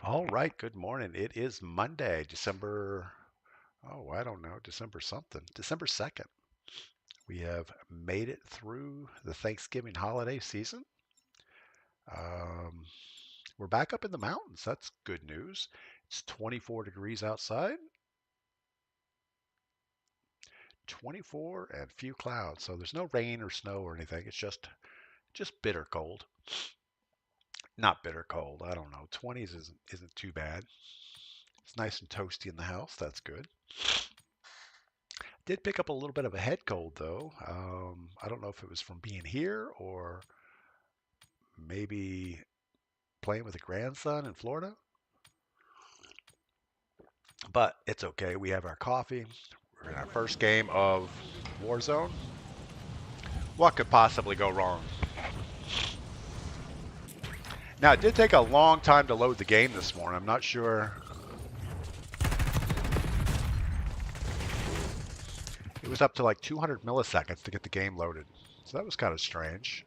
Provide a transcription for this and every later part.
All right, good morning. It is Monday, December, oh, I don't know, December something, December 2nd. We have made it through the Thanksgiving holiday season. Um, we're back up in the mountains. That's good news. It's 24 degrees outside, 24 and few clouds. So there's no rain or snow or anything. It's just bitter cold. Not bitter cold. I don't know. 20s isn't too bad. It's nice and toasty in the house. That's good. Did pick up a little bit of a head cold though. I don't know if it was from being here or maybe playing with a grandson in Florida, but it's okay. We have our coffee. We're in our first game of Warzone. What could possibly go wrong? Now, it did take a long time to load the game this morning. I'm not sure. It was up to like 200 milliseconds to get the game loaded. So that was kind of strange.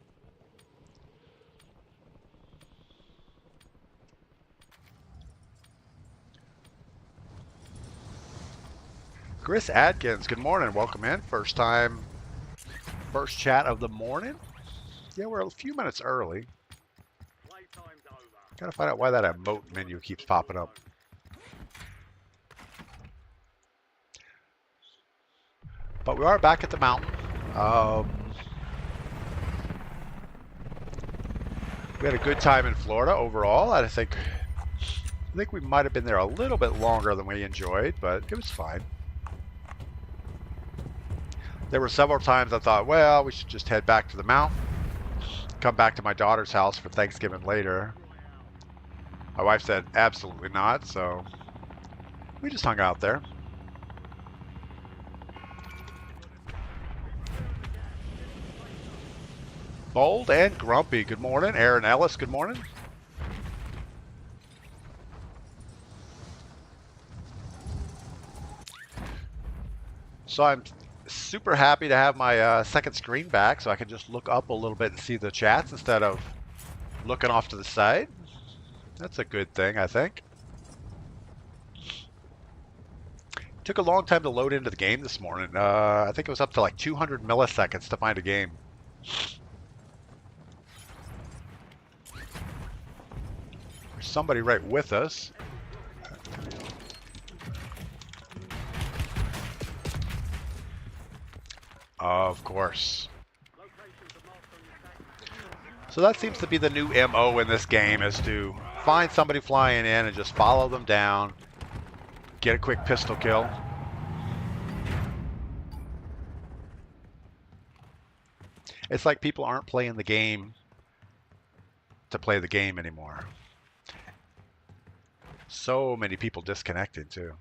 Chris Adkins, good morning. Welcome in. First chat of the morning. Yeah, we're a few minutes early. Gotta find out why that emote menu keeps popping up. But we are back at the mountain. We had a good time in Florida overall. I think we might have been there a little bit longer than we enjoyed, but it was fine. There were several times I thought, well, we should just head back to the mountain, come back to my daughter's house for Thanksgiving later. My wife said absolutely not, so we just hung out there. Bold and grumpy, good morning. Aaron Ellis, good morning. So I'm super happy to have my second screen back so I can just look up a little bit and see the chats instead of looking off to the side. That's a good thing, I think. Took a long time to load into the game this morning. I think it was up to like 200 milliseconds to find a game. There's somebody right with us. Of course. So that seems to be the new MO in this game, is to find somebody flying in and just follow them down, get a quick pistol kill. It's like people aren't playing the game to play the game anymore. So many people disconnected too.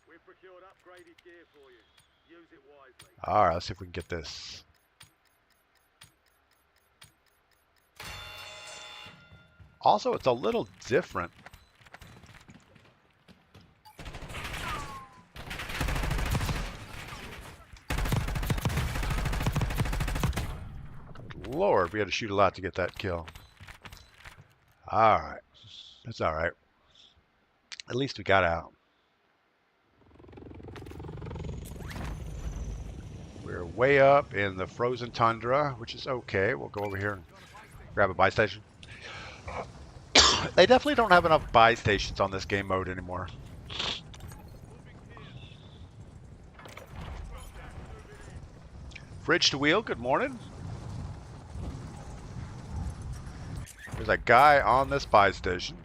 We've procured upgraded gear for you. Use it wisely. All right, let's see if we can get this. Also, it's a little different. Good Lord, we had to shoot a lot to get that kill. All right, that's all right. At least we got out. We're way up in the frozen tundra, which is okay. We'll go over here and grab a buy station. They definitely don't have enough buy stations on this game mode anymore. Fridge to wheel, good morning. There's a guy on this buy station.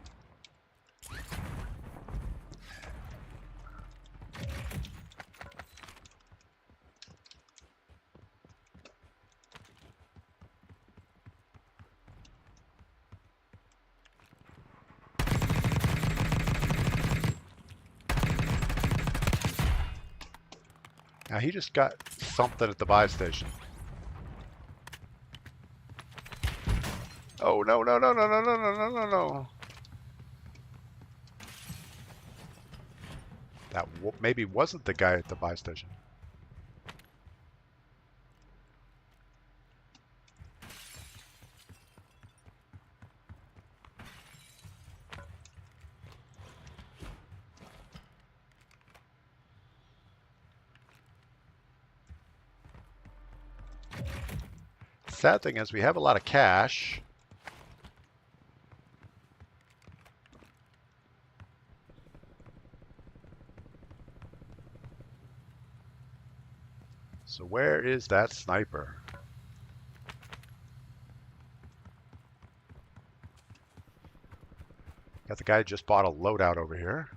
Now he just got something at the buy station. Oh, no, no, no, no, no, no, no, no, no, no. That maybe wasn't the guy at the buy station. Sad thing is we have a lot of cash. So where is that sniper? Got the guy who just bought a loadout over here.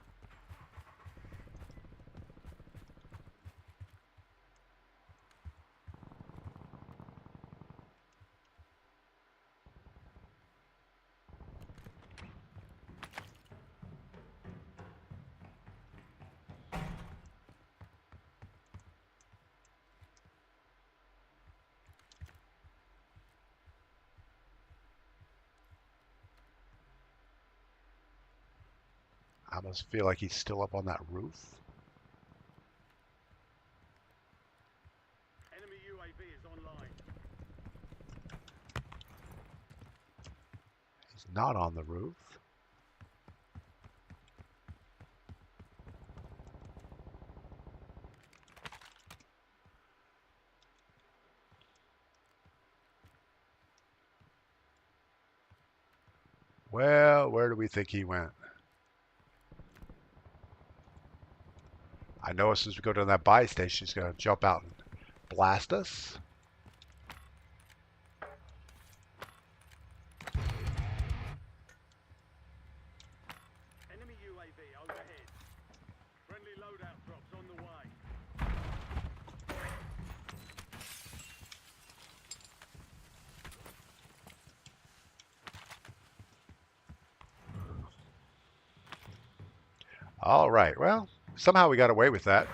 I almost feel like he's still up on that roof. Enemy UAV is online. He's not on the roof. Well, where do we think he went? I know as soon as we go to that buy station, he's going to jump out and blast us. Enemy UAV overhead. Friendly loadout drops on the way. All right, well, somehow we got away with that.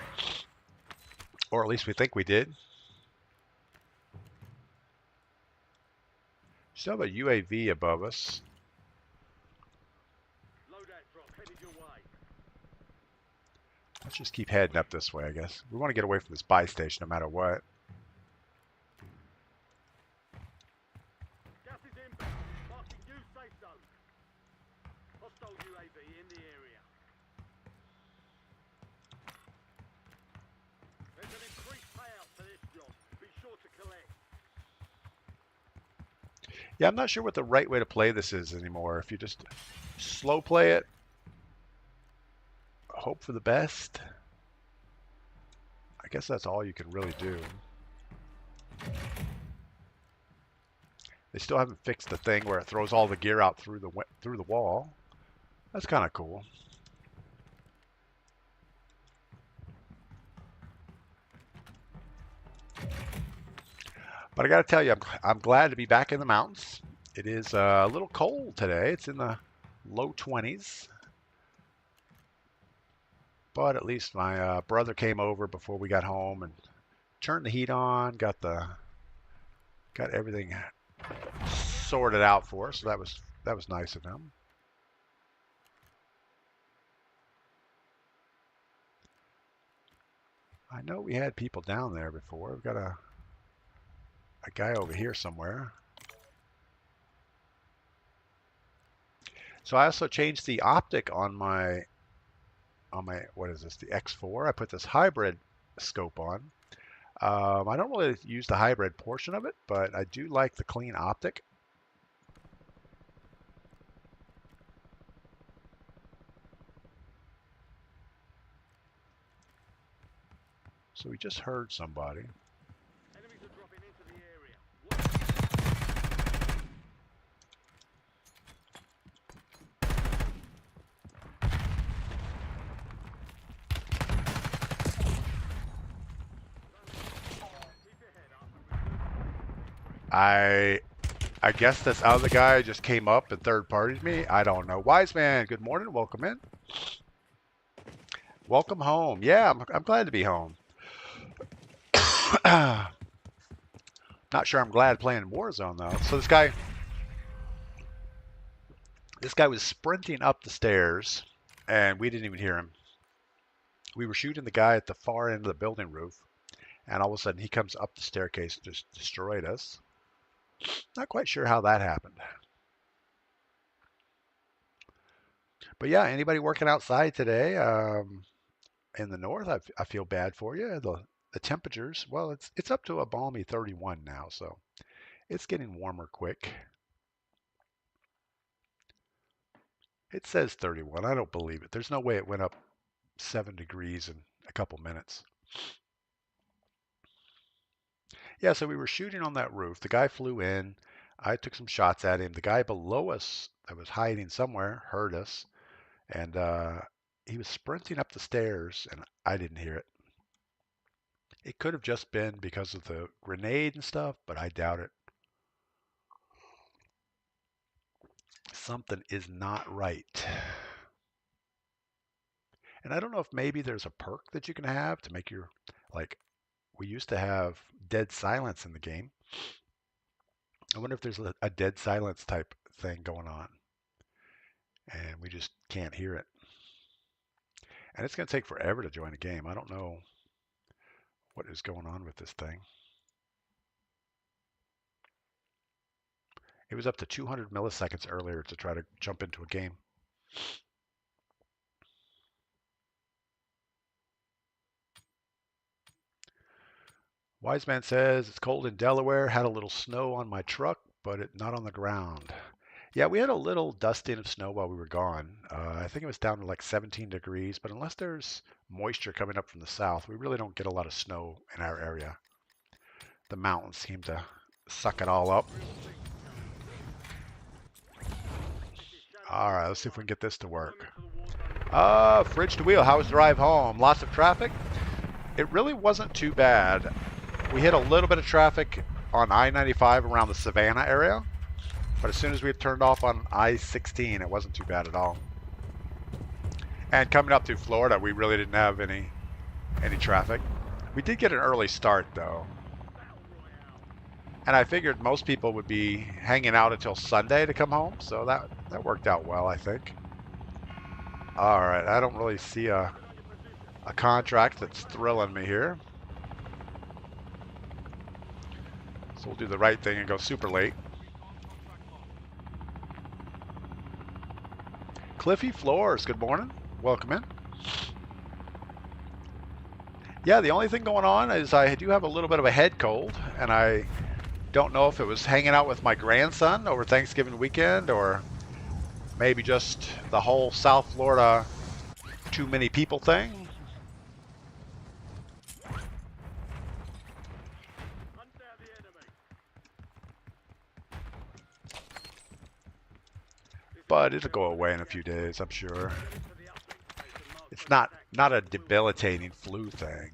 Or at least we think we did. Still have a UAV above us. Loadout drop headed your way. Let's just keep heading up this way, I guess. We want to get away from this buy station no matter what. Gas is inbound. Marking new safe zone. Hostile UAV in the area. There's an increased payout for this job. Be sure to collect. Yeah, I'm not sure what the right way to play this is anymore. If you just slow play it, hope for the best. I guess that's all you can really do. They still haven't fixed the thing where it throws all the gear out through the wall. That's kind of cool. But I got to tell you, I'm glad to be back in the mountains. It is a little cold today. It's in the low 20s. But at least my brother came over before we got home and turned the heat on, got everything sorted out for us. So that was nice of him. I know we had people down there before. We've got a guy over here somewhere. So I also changed the optic on my what is this, the X4. I put this hybrid scope on. I don't really use the hybrid portion of it, but I do like the clean optic. So we just heard somebody. Enemies are dropping into the area. Keep your head up and I guess this other guy just came up and third partied me. I don't know. Wise man, good morning. Welcome in. Welcome home. Yeah, I'm glad to be home. Not sure I'm glad playing Warzone though. So this guy was sprinting up the stairs and we didn't even hear him. We were shooting the guy at the far end of the building roof, and all of a sudden he comes up the staircase and just destroyed us. Not quite sure how that happened. But yeah, anybody working outside today in the north, I feel bad for you. The temperatures, well, it's up to a balmy 31 now, so It's getting warmer quick. It says 31. I don't believe it. There's no way it went up 7 degrees in a couple minutes. Yeah, so we were shooting on that roof. The guy flew in. I took some shots at him. The guy below us that was hiding somewhere heard us, and he was sprinting up the stairs, and I didn't hear it. It could have just been because of the grenade and stuff, but I doubt it. Something is not right. And I don't know if maybe there's a perk that you can have to make your, like, we used to have dead silence in the game. I wonder if there's a dead silence type thing going on, and we just can't hear it. And it's going to take forever to join a game. I don't know what is going on with this thing. It was up to 200 milliseconds earlier to try to jump into a game. Wise Man says, it's cold in Delaware. Had a little snow on my truck, but not on the ground. Yeah, we had a little dusting of snow while we were gone. I think it was down to like 17 degrees, but unless there's moisture coming up from the south, we really don't get a lot of snow in our area. The mountains seem to suck it all up. All right, let's see if we can get this to work. Fridge to wheel, how was the drive home? Lots of traffic? It really wasn't too bad. We hit a little bit of traffic on I-95 around the Savannah area, but as soon as we turned off on I-16, it wasn't too bad at all. And coming up through Florida, we really didn't have any traffic. We did get an early start though. And I figured most people would be hanging out until Sunday to come home, so that worked out well, I think. All right, I don't really see a contract that's thrilling me here. So we'll do the right thing and go super late. Cliffy Floors, good morning. Welcome in. Yeah, the only thing going on is I do have a little bit of a head cold, and I don't know if it was hanging out with my grandson over Thanksgiving weekend or maybe just the whole South Florida too many people thing. But it'll go away in a few days, I'm sure. It's not a debilitating flu thing.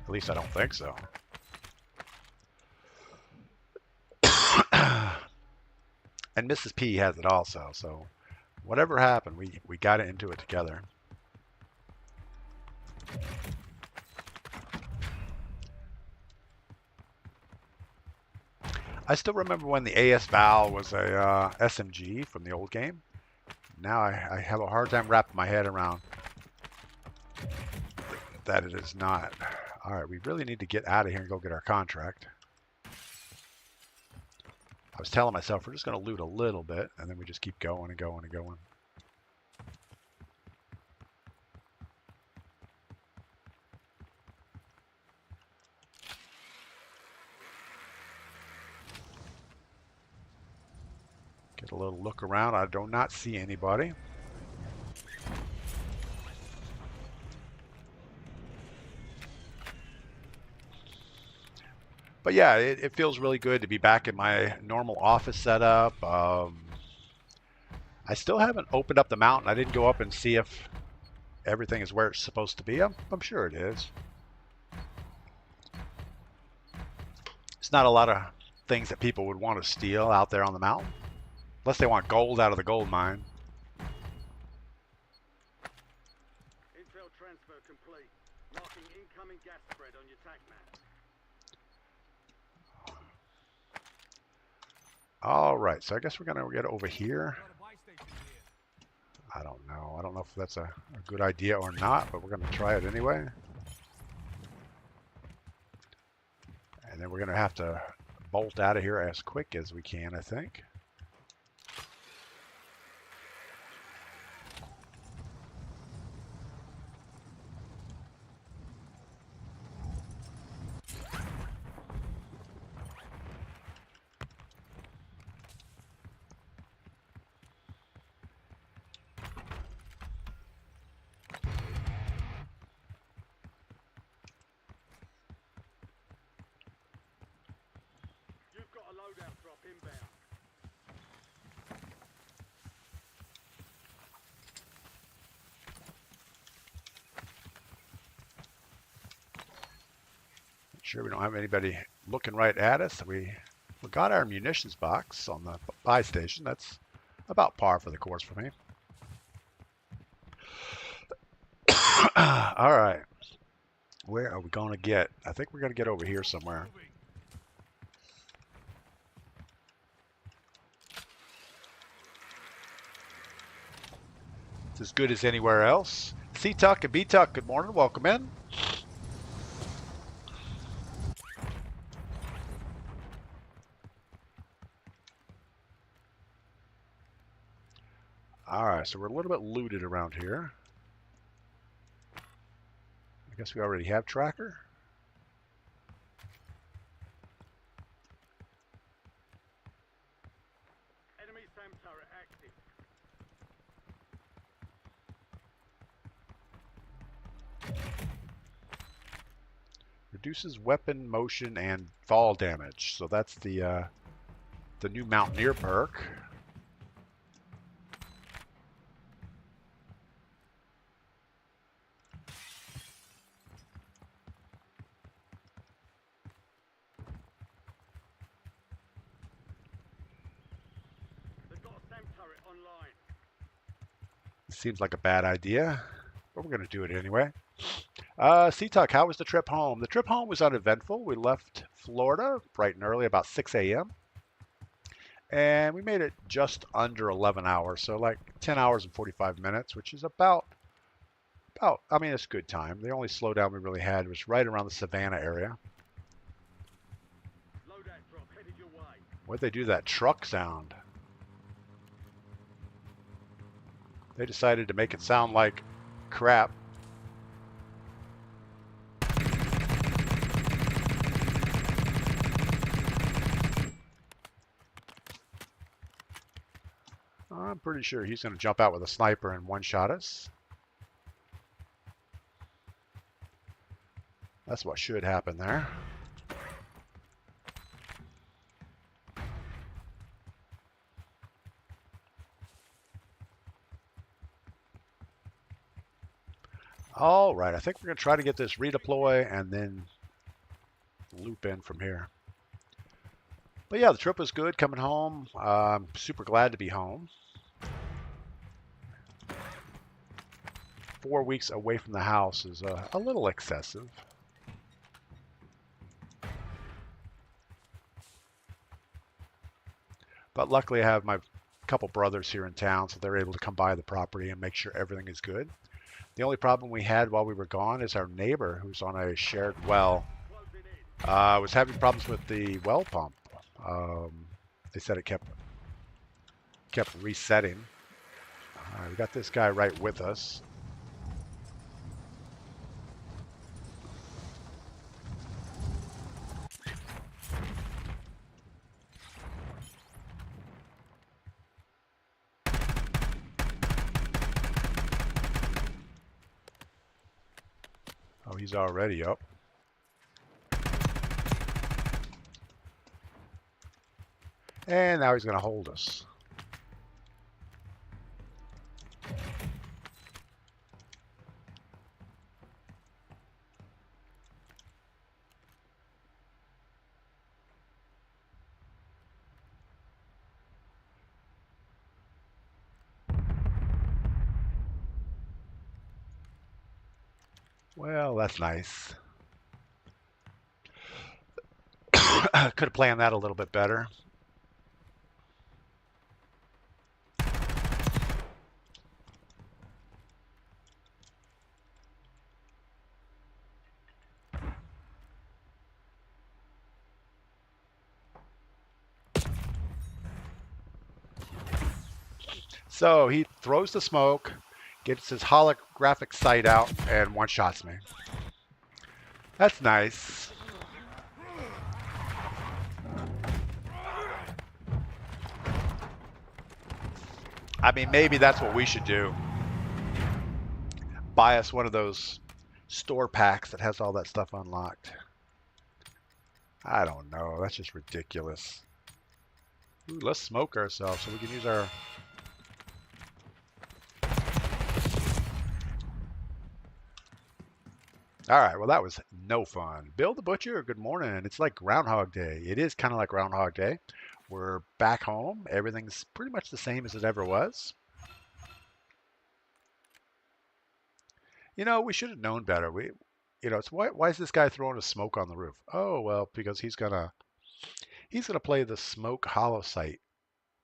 At least I don't think so. And Mrs. P has it also, so whatever happened, we got into it together. I still remember when the AS Val was a SMG from the old game. Now I have a hard time wrapping my head around that it is not. All right, we really need to get out of here and go get our contract. I was telling myself we're just going to loot a little bit, and then we just keep going and going and going. Get a little look around. I do not see anybody. But yeah, it feels really good to be back in my normal office setup. I still haven't opened up the mountain. I didn't go up and see if everything is where it's supposed to be. I'm sure it is. It's not a lot of things that people would want to steal out there on the mountain. Unless they want gold out of the gold mine. Intel transfer complete. Marking incoming gas spread on your tac map. All right, so I guess we're gonna get over here. I don't know. I don't know if that's a good idea or not, but we're gonna try it anyway. And then we're gonna have to bolt out of here as quick as we can, I think. sure we don't have anybody looking right at us. We got our munitions box on the buy station. That's about par for the course for me. All right. Where are we going to get? I think we're going to get over here somewhere. It's as good as anywhere else. C-Tuck and B-Tuck, good morning. Welcome in. All right, so we're a little bit looted around here. I guess we already have tracker. Enemy SAM turret active. Reduces weapon motion and fall damage. So that's the new Mountaineer perk. They've got a SAM turret online. Seems like a bad idea, but we're going to do it anyway. C-Tuck, how was the trip home? The trip home was uneventful. We left Florida bright and early, about 6 a.m. And we made it just under 11 hours, so like 10 hours and 45 minutes, which is about, I mean, it's good time. The only slowdown we really had was right around the Savannah area. Loadout drop headed your way. What'd they do to that truck sound? They decided to make it sound like crap. I'm pretty sure he's going to jump out with a sniper and one-shot us. That's what should happen there. All right, I think we're going to try to get this redeploy and then loop in from here. But yeah, the trip was good coming home. I'm super glad to be home. 4 weeks away from the house is a little excessive. But luckily I have my couple brothers here in town, so they're able to come by the property and make sure everything is good. The only problem we had while we were gone is our neighbor, who's on a shared well, was having problems with the well pump. They said it kept resetting. We got this guy right with us. Oh, he's already up. And now he's going to hold us. Well, that's nice. Could have planned that a little bit better. So he throws the smoke, gets his holographic sight out, and one-shots me. That's nice. I mean, maybe that's what we should do. Buy us one of those store packs that has all that stuff unlocked. I don't know. That's just ridiculous. Ooh, let's smoke ourselves so we can use our... All right, well, that was no fun. Bill the Butcher, good morning. It's like Groundhog Day. It is kind of like Groundhog Day. We're back home. Everything's pretty much the same as it ever was. We should have known better. It's why is this guy throwing a smoke on the roof? Oh, well, because he's gonna play the smoke hollow sight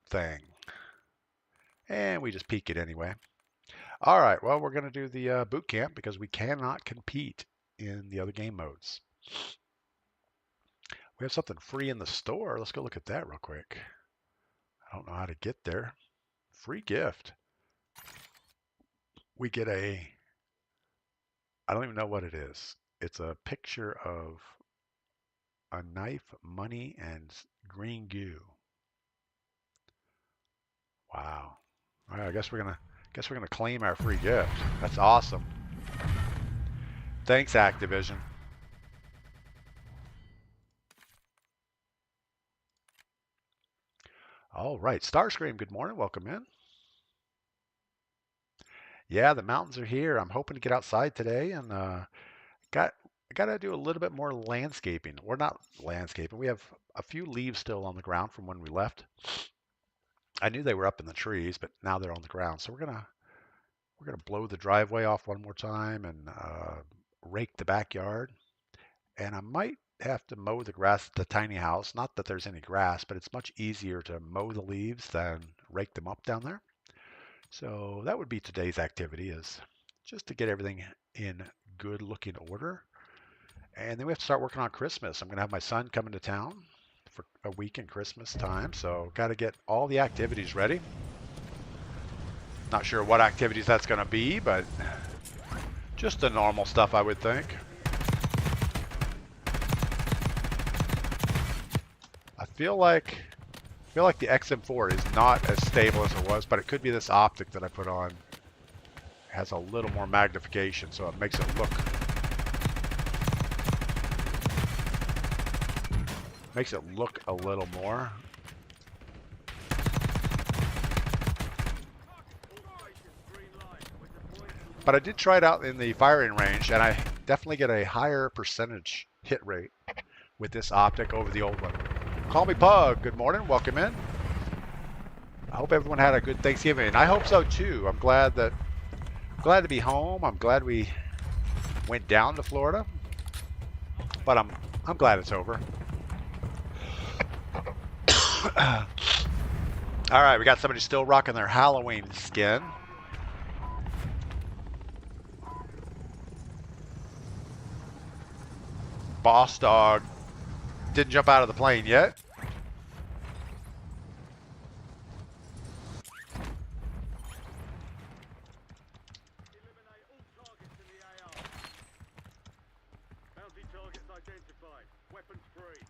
thing, and we just peek it anyway. All right, well, we're gonna do the boot camp because we cannot compete in the other game modes. We have something free in the store. Let's go look at that real quick. I don't know how to get there. Free gift. We get I don't even know what it is. It's a picture of a knife, money, and green goo. Wow. All right, I guess we're gonna claim our free gift. That's awesome. Thanks, Activision. All right, Starscream, good morning. Welcome in. Yeah, the mountains are here. I'm hoping to get outside today and got I got to do a little bit more landscaping. Or not landscaping. We have a few leaves still on the ground from when we left. I knew they were up in the trees, but now they're on the ground. So we're gonna blow the driveway off one more time and rake the backyard. And I might have to mow the grass at the tiny house. Not that there's any grass, but it's much easier to mow the leaves than rake them up down there. So that would be today's activity, is just to get everything in good looking order. And then we have to start working on Christmas. I'm going to have my son coming to town for a week in Christmas time. So got to get all the activities ready. Not sure what activities that's going to be, but just the normal stuff, I would think. I feel like the XM4 is not as stable as it was, but it could be this optic that I put on has a little more magnification, so it makes it look a little more. But I did try it out in the firing range, and I definitely get a higher percentage hit rate with this optic over the old one. Call me Pug. Good morning. Welcome in. I hope everyone had a good Thanksgiving, and I hope so too. I'm glad to be home. I'm glad we went down to Florida, but I'm glad it's over. All right, we got somebody still rocking their Halloween skin. Boss Dog didn't jump out of the plane yet. Eliminate all targets in the AR. Bounty targets identified. Weapons free.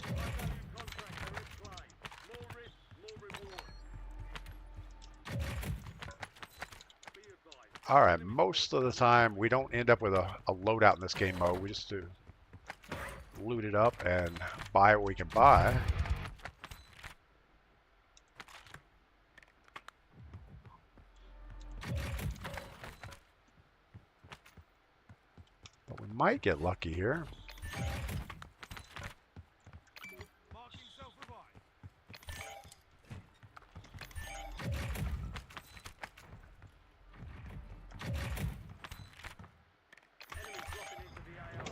High-value contracts are in play. More risk, more reward. Be advised. All right, most of the time we don't end up with a loadout in this game mode. We just do loot it up and buy what we can buy. But we might get lucky here. Marking self-revive. Enemy dropping into the AR.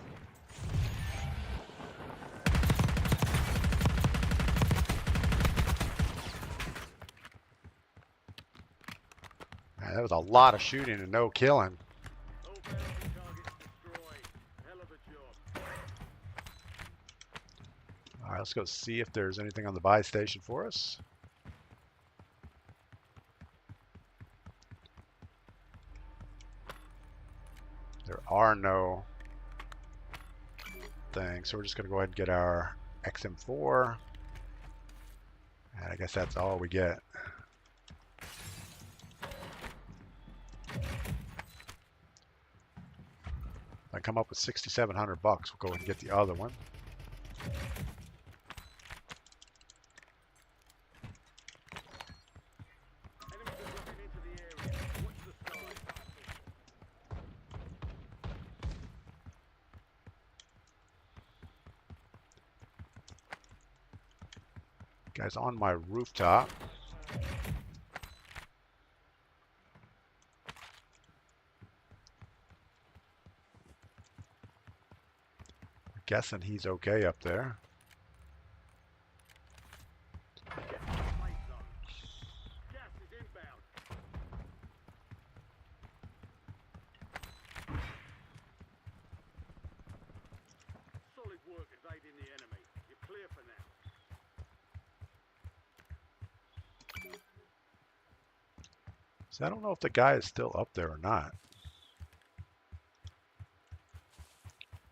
Man, that was a lot of shooting and no killing. All bounty targets destroyed. Hell of a job. All right, let's go see if there's anything on the buy station for us. There are no things, so we're just going to go ahead and get our XM4. And I guess that's all we get. If I come up with 6,700 bucks, we'll go ahead and get the other one. Enemies are dropping into the area. Watch the sky. Guy's on my rooftop. Guessing he's okay up there. Safe zone. Gas is inbound. Solid work evading the enemy. You're clear for now. So I don't know if the guy is still up there or not.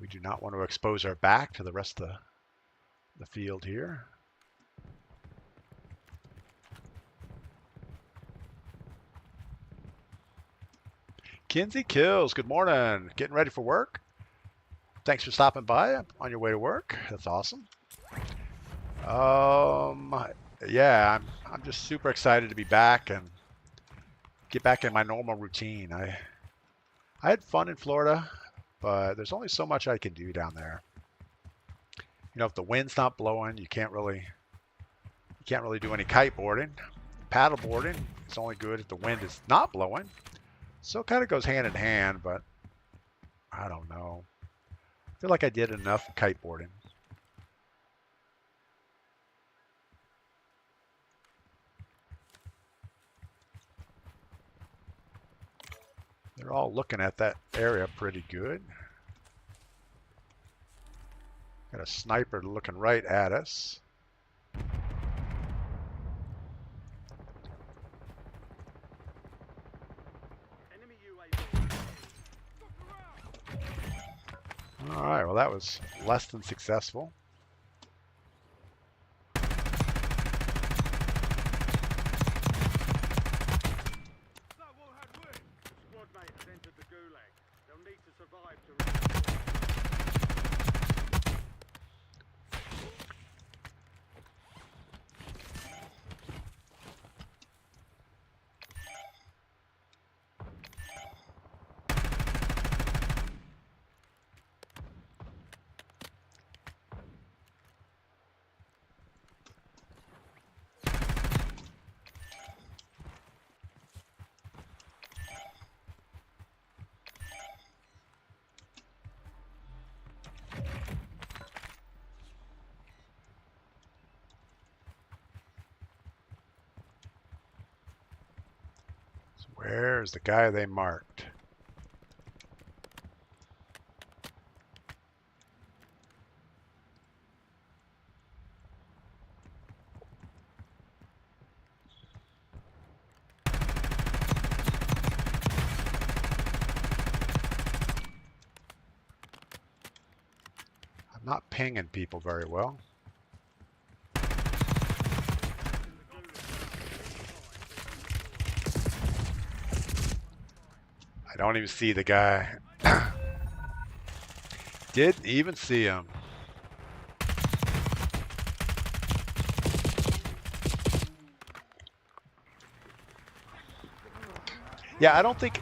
We do not want to expose our back to the rest of the field here. Kinsey Kills, good morning. Getting ready for work? Thanks for stopping by on your way to work. That's awesome. Yeah, I'm just super excited to be back and get back in my normal routine. I had fun in Florida, but there's only so much I can do down there. You know, if the wind's not blowing, you can't really do any kiteboarding. Paddle boarding is only good if the wind is not blowing. So it kind of goes hand in hand, but I don't know. I feel like I did enough kiteboarding. They're all looking at that area pretty good. Got a sniper looking right at us. Enemy UAV. All right, well that was less than successful. Squad mate has entered the gulag. They'll need to survive to. So where's the guy they marked? I'm not pinging people very well. I don't even see the guy. Didn't even see him. Yeah, I don't think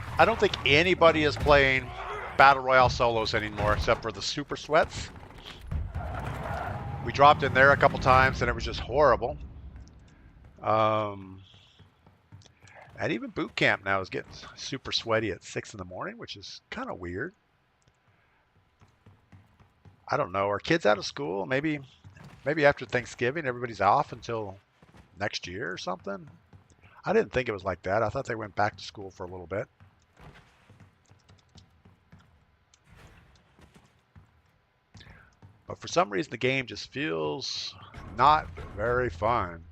anybody is playing Battle Royale solos anymore except for the Super Sweats. We dropped in there a couple times and it was just horrible. And even boot camp now is getting super sweaty at 6 in the morning, which is kind of weird. I don't know. Are kids out of school? Maybe after Thanksgiving, everybody's off until next year or something. I didn't think it was like that. I thought they went back to school for a little bit. But for some reason, the game just feels not very fun.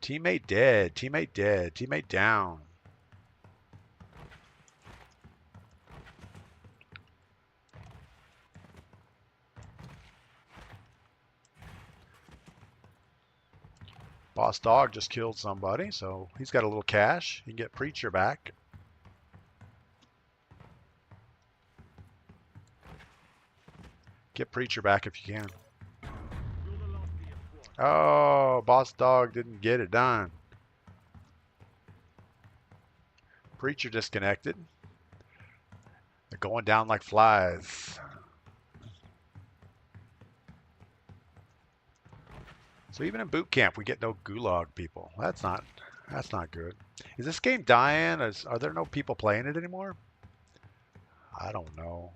Teammate dead, teammate dead, teammate down. Boss Dog just killed somebody, so he's got a little cash. He can get Preacher back. Get Preacher back if you can. You're the last of your squad. Oh, Boss Dog didn't get it done. Preacher disconnected. They're going down like flies. So even in boot camp, we get no gulag people. That's not good. Is this game dying? Are there no people playing it anymore? I don't know.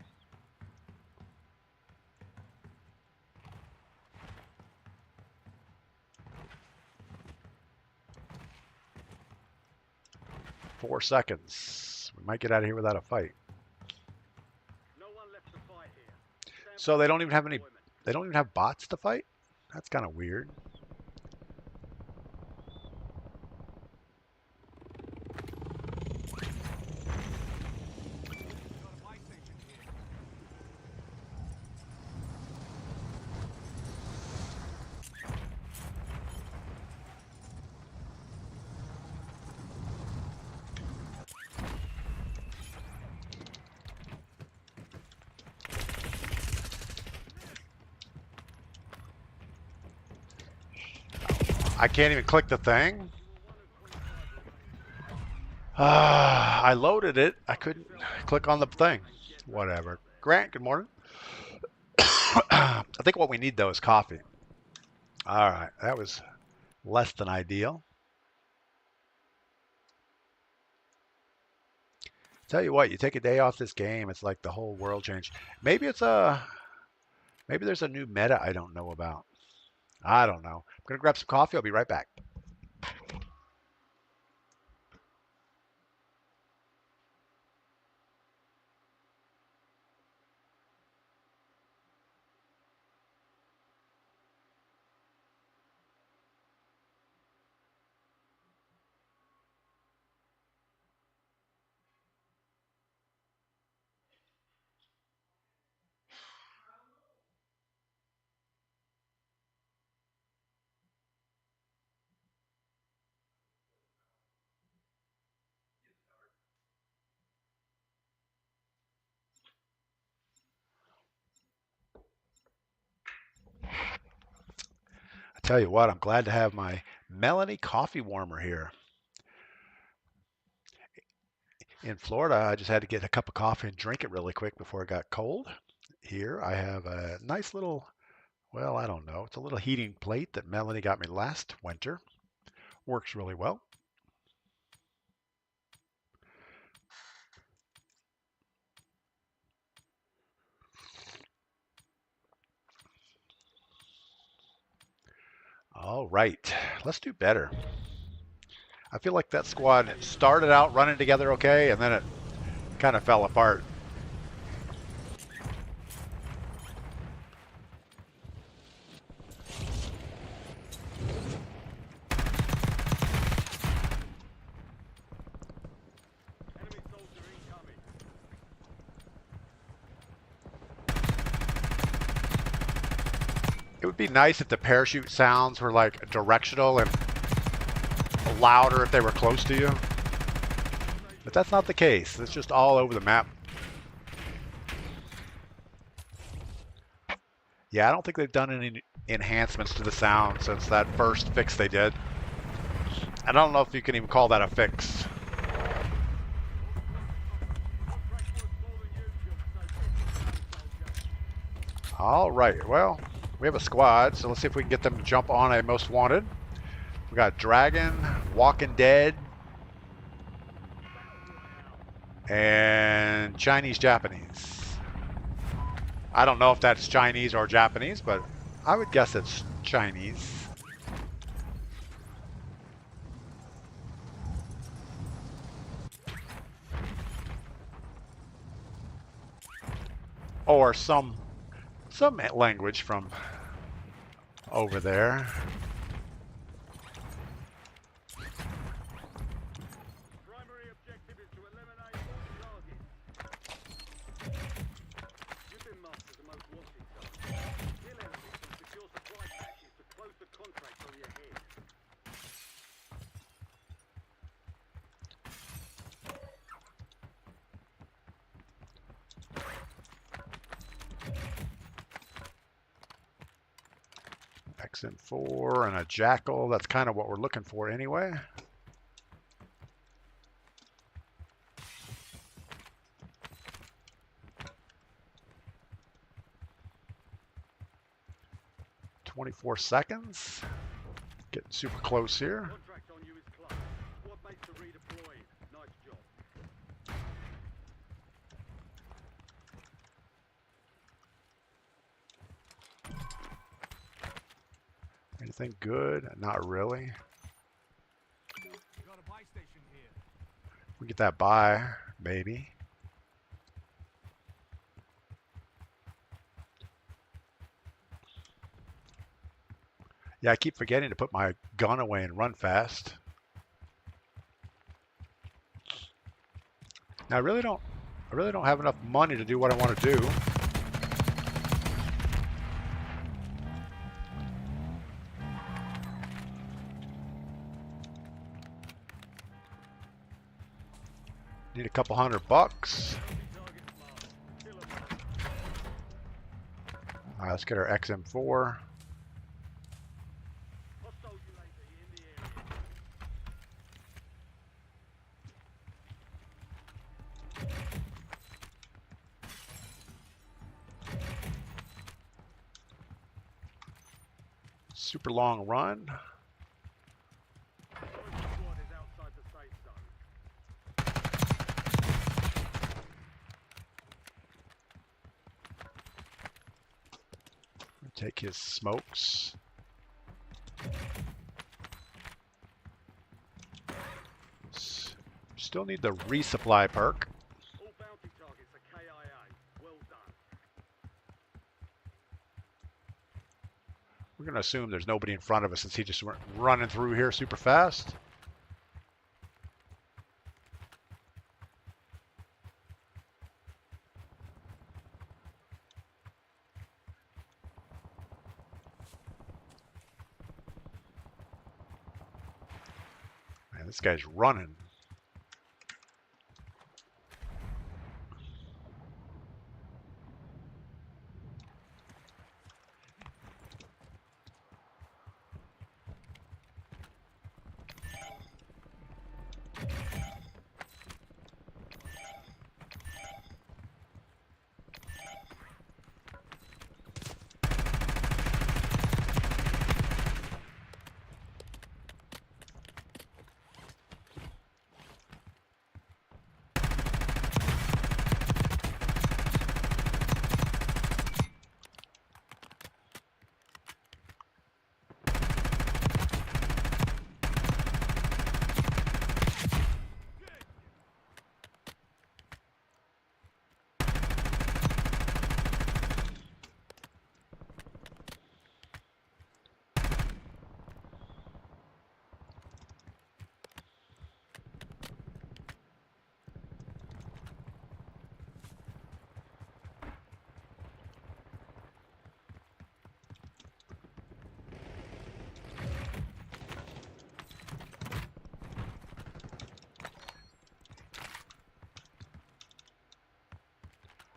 Four seconds. We might get out of here without a fight. No one left to fight here. Stand So by they for don't even have any. deployment. They don't even have bots to fight. That's kind of weird. I can't even click the thing. I loaded it. I couldn't click on the thing. Whatever. Grant, good morning. I think what we need though is coffee. All right, that was less than ideal. Tell you what, you take a day off this game, it's like the whole world changed. Maybe there's a new meta I don't know about. I don't know. I'm gonna grab some coffee. I'll be right back. I tell you what, I'm glad to have my Melanie coffee warmer here. In Florida, I just had to get a cup of coffee and drink it really quick before it got cold. Here, I have a nice little, well, I don't know, it's a little heating plate that Melanie got me last winter. Works really well. All right, let's do better. I feel like that squad started out running together okay, and then it kind of fell apart. Enemy soldier incoming. It would be nice if the parachute sounds were like directional and louder if they were close to you. But that's not the case. It's just all over the map. Yeah, I don't think they've done any enhancements to the sound since that first fix they did. I don't know if you can even call that a fix. All right, well, we have a squad, so let's see if we can get them to jump on a most wanted. We got Dragon, Walking Dead, and Chinese Japanese. I don't know if that's Chinese or Japanese, but I would guess it's Chinese. Or some language from over there. Primary objective is to eliminate all targets. You've been marked as the most wanted target. Kill enemies and secure supply patches to close the contract on your head. XM4 and a Jackal. That's kind of what we're looking for anyway. 24 seconds. Getting super close here. Contract on you is closed. Squad mates are redeployed. Nice job. Anything good? Not really. Got a buy station here. We get that buy, maybe. Yeah, I keep forgetting to put my gun away and run fast. Now I really don't have enough money to do what I want to do. Need a couple $100. Target marked. Kill 'em all. All right, let's get our XM4. Hostile UAV in the area. Super long run. Squad is outside the safe zone. Take his smokes. Still need the resupply perk. All bounty targets are KIA. Well done. We're going to assume there's nobody in front of us since he just went running through here super fast. Man, this guy's running.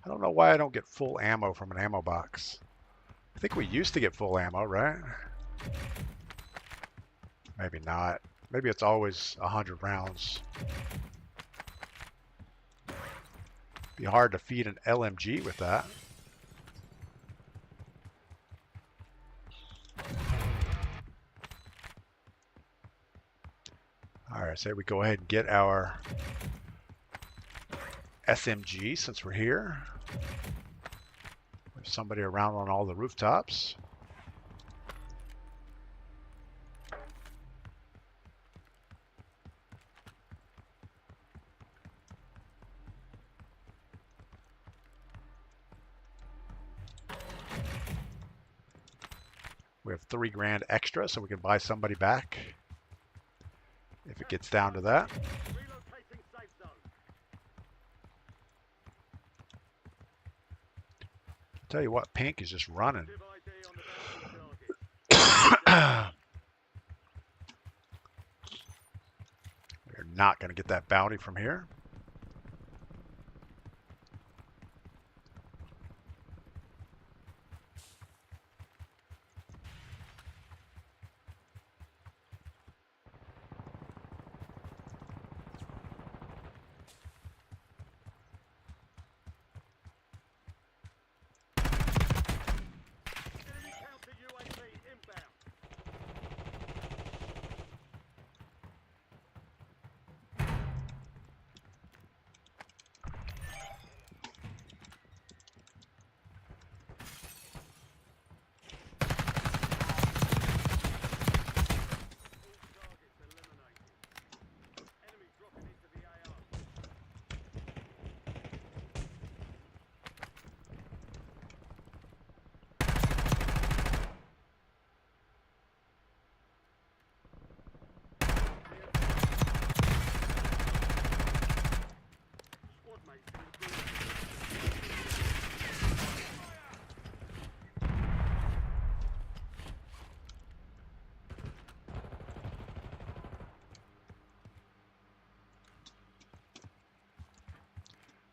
I don't know why I don't get full ammo from an ammo box. I think we used to get full ammo, right? Maybe not. Maybe it's always 100 rounds. Be hard to feed an LMG with that. All right, say we go ahead and get our SMG since we're here. There's somebody around on all the rooftops. We have $3 grand extra, so we can buy somebody back if it gets down to that. Relocating safe zone. Tell you what, Pink is just running. Active ID on the bounty target. We're not going to get that bounty from here. Enemy counter UAV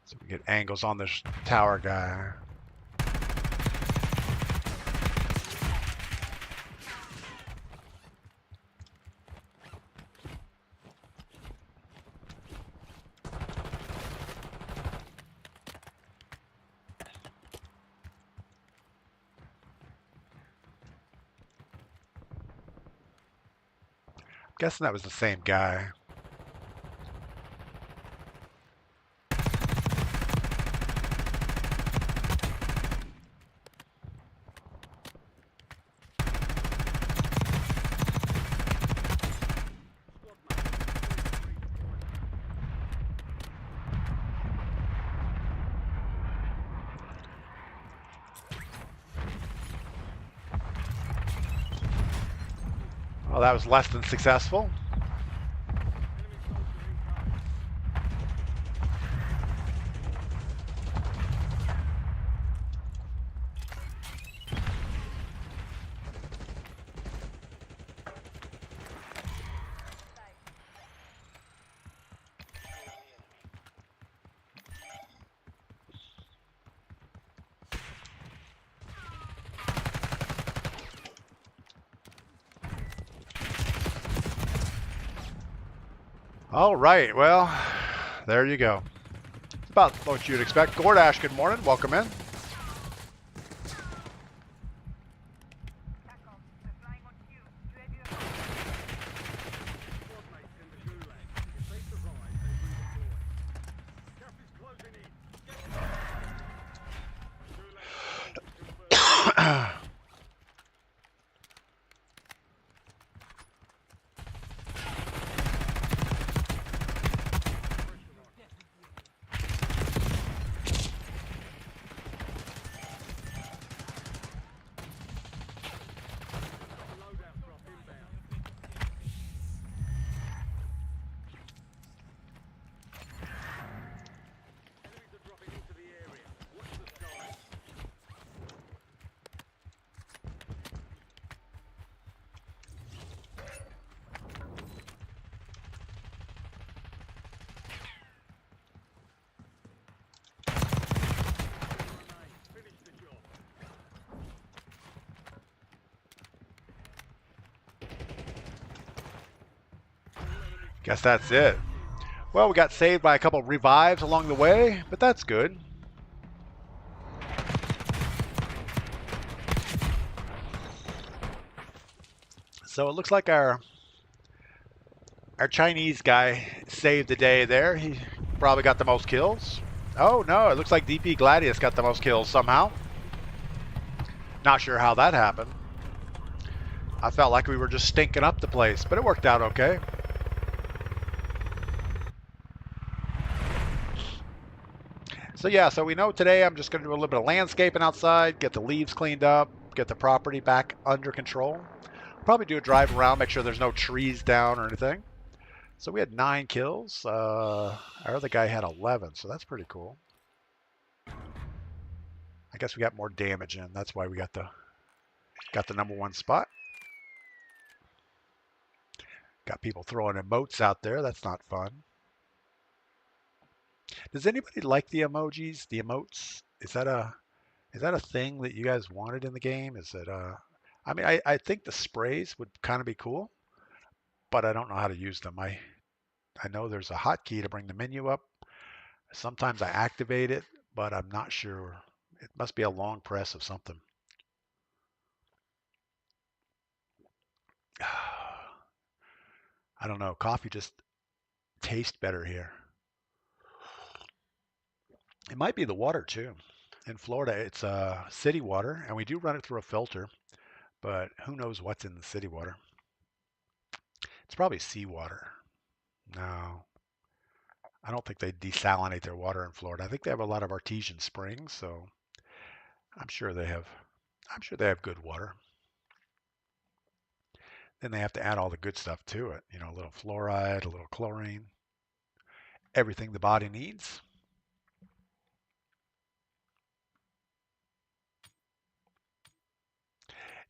So we get angles on this tower guy. Guessing that was the same guy. Well, that was less than successful. All right, well, there you go. It's about what you'd expect. Gordash, good morning. Welcome in. Guess that's it. Well, we got saved by a couple revives along the way, but that's good. So it looks like our Chinese guy saved the day there. He probably got the most kills. Oh no, it looks like DPGladius got the most kills somehow. Not sure how that happened. I felt like we were just stinking up the place, but it worked out okay. So yeah, so we know today I'm just going to do a little bit of landscaping outside, get the leaves cleaned up, get the property back under control. Probably do a drive around, make sure there's no trees down or anything. So we had 9 kills. Our other guy had 11, so that's pretty cool. I guess we got more damage in. That's why we got the #1 spot. Got people throwing emotes out there. That's not fun. Does anybody like the emojis, the emotes? Is that a thing that you guys wanted in the game? Is it I mean, I think the sprays would kind of be cool, but I don't know how to use them. I know there's a hotkey to bring the menu up. Sometimes I activate it, but I'm not sure. It must be a long press of something. I don't know. Coffee just tastes better here. It might be the water too. In Florida, it's city water, and we do run it through a filter, but who knows what's in the city water? It's probably seawater. No, I don't think they desalinate their water in Florida. I think they have a lot of artesian springs, so I'm sure they have. I'm sure they have good water. Then they have to add all the good stuff to it. You know, a little fluoride, a little chlorine, everything the body needs.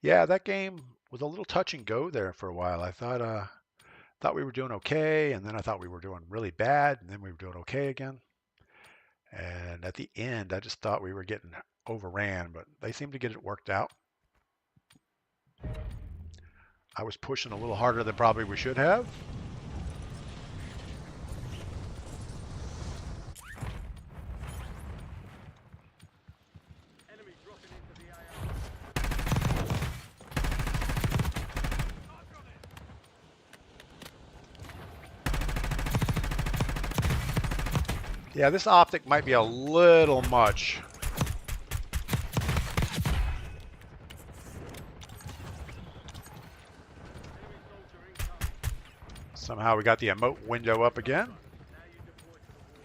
Yeah, that game was a little touch and go there for a while. I thought we were doing okay, and then I thought we were doing really bad, and then we were doing okay again. And at the end, I just thought we were getting overran, but they seem to get it worked out. I was pushing a little harder than probably we should have. Enemy dropping into the AR. Yeah, this optic might be a little much. Enemy soldier incoming. Somehow we got the emote window up again. Now you deploy to the war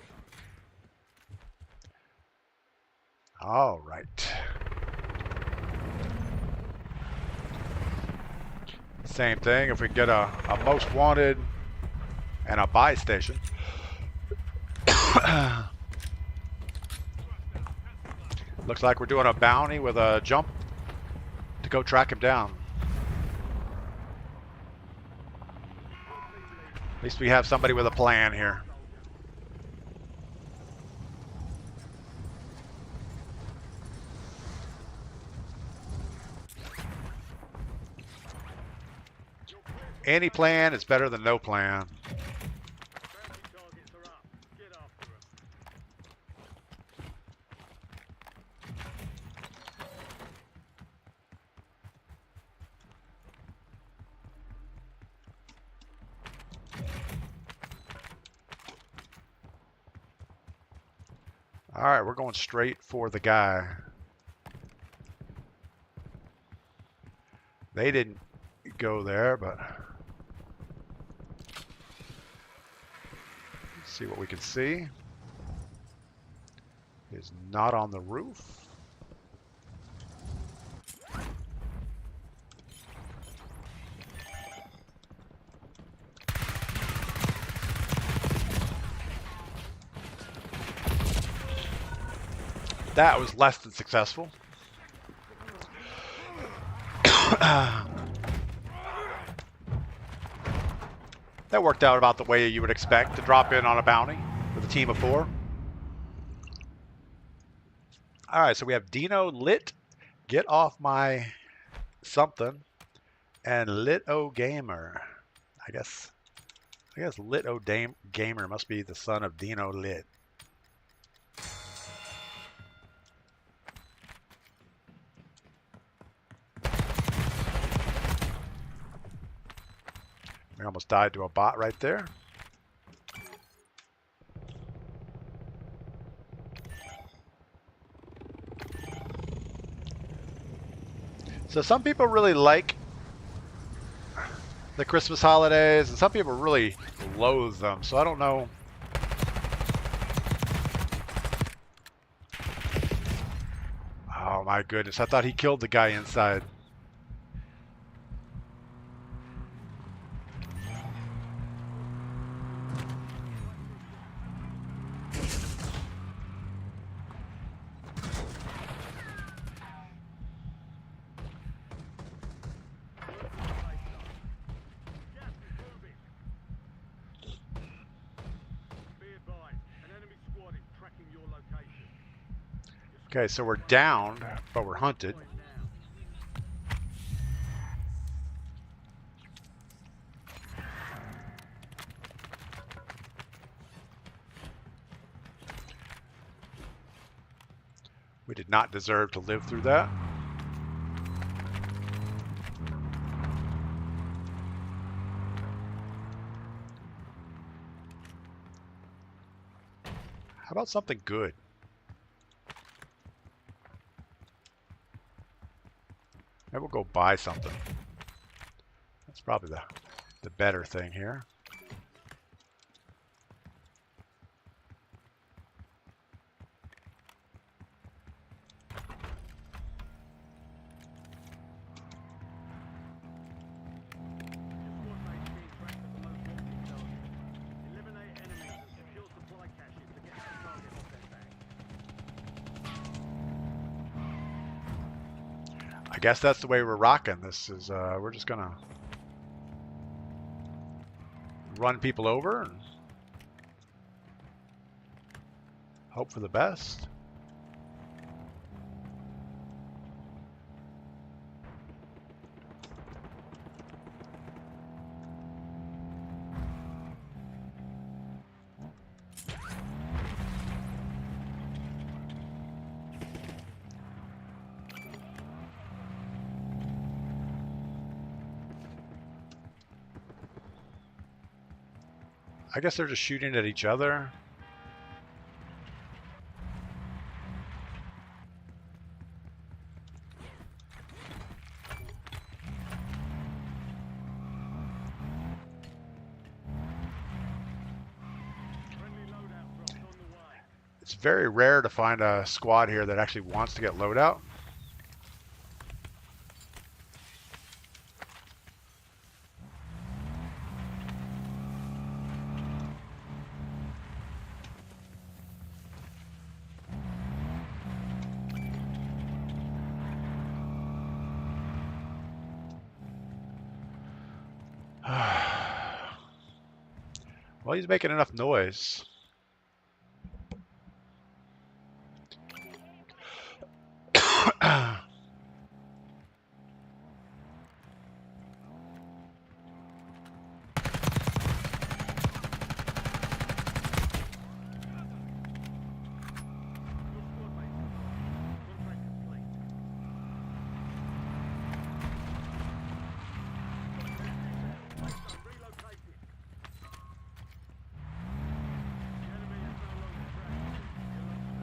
zone. All right. Same thing. If we can get a most wanted and a buy station. Looks like we're doing a bounty with a jump to go track him down. At least we have somebody with a plan here. Any plan is better than no plan. Bounty targets are up. Get after them. All right, we're going straight for the guy. They didn't go there, but let's see what we can see. Is not on the roof. That was less than successful. That worked out about the way you would expect to drop in on a bounty with a team of 4. All right, so we have Dino Lit, Get Off My Something, and Lit-O Gamer. I guess Lit-O Gamer must be the son of Dino Lit. We almost died to a bot right there. So some people really like the Christmas holidays, and some people really loathe them. So I don't know. Oh my goodness, I thought he killed the guy inside. Okay, so we're down, but we're hunted. We did not deserve to live through that. How about something good? Maybe we'll go buy something. That's probably the better thing here. I guess that's the way we're rocking. This is we're just gonna run people over. Hope for the best. I guess they're just shooting at each other. Friendly loadout drops on the way. It's very rare to find a squad here that actually wants to get loadout. Well, he's making enough noise. Your squad mates survived. Contract complete. Safe zone relocated. The enemy is no longer tracking you. You lost them.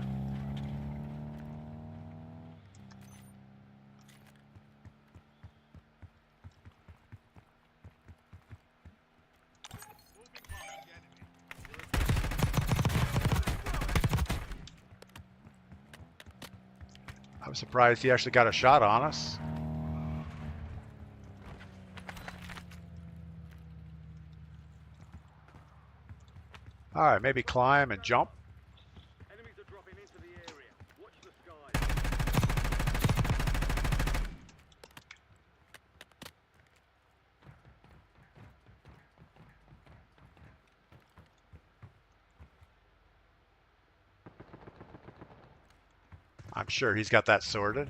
Moving past the enemy. I'm surprised he actually got a shot on us. All right, maybe climb and jump. Enemies are dropping into the area. Watch the skies. I'm sure he's got that sorted.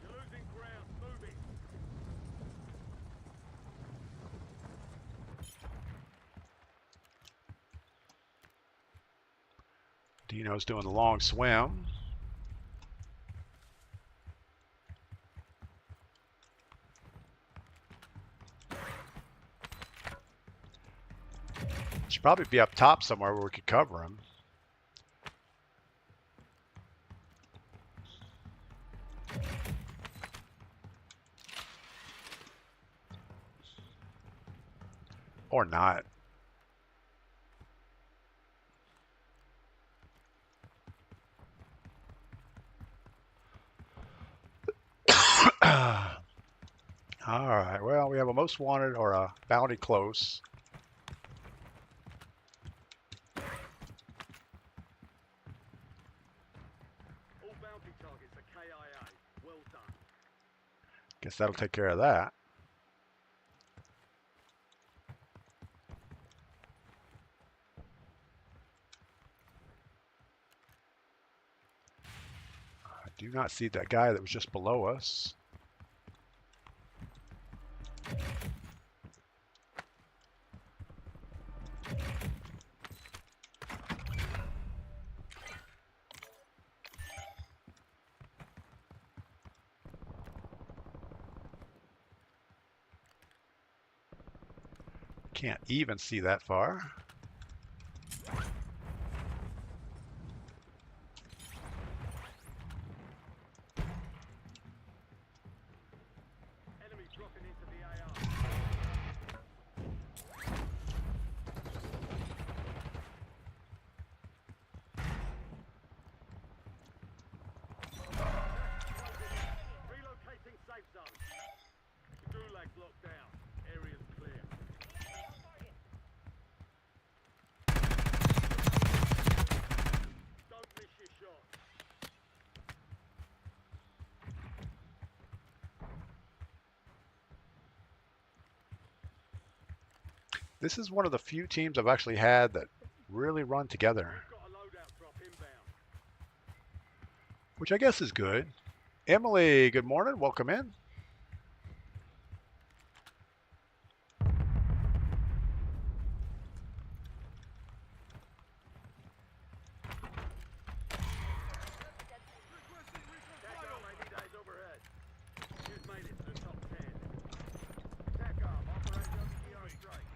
You're losing ground. Move it. Dino's doing the long swim. Should probably be up top somewhere where we could cover him. Or not. All right, well, we have a most wanted or a bounty close. All bounty targets are KIA. Well done. Guess that'll take care of that. I do not see that guy that was just below us. Can't even see that far. Enemy dropping into the AR. Relocating safe zone. The gulag's locked down. Area's clear. This is one of the few teams I've actually had that really run together, We've got a loadout drop inbound. which I guess is good. Emily, good morning. Welcome in. TACOM AD overhead. You've made it to the top 10. TACOM, operate WDR strike.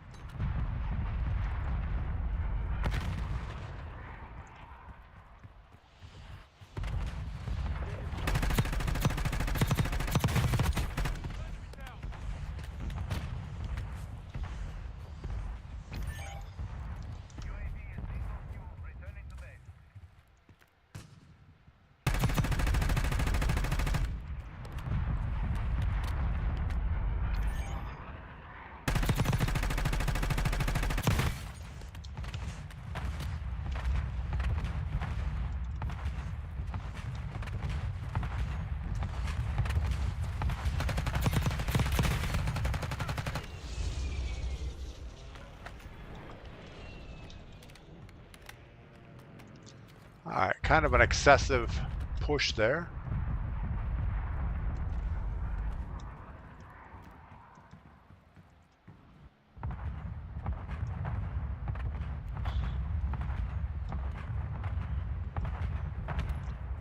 All right, kind of an excessive push there.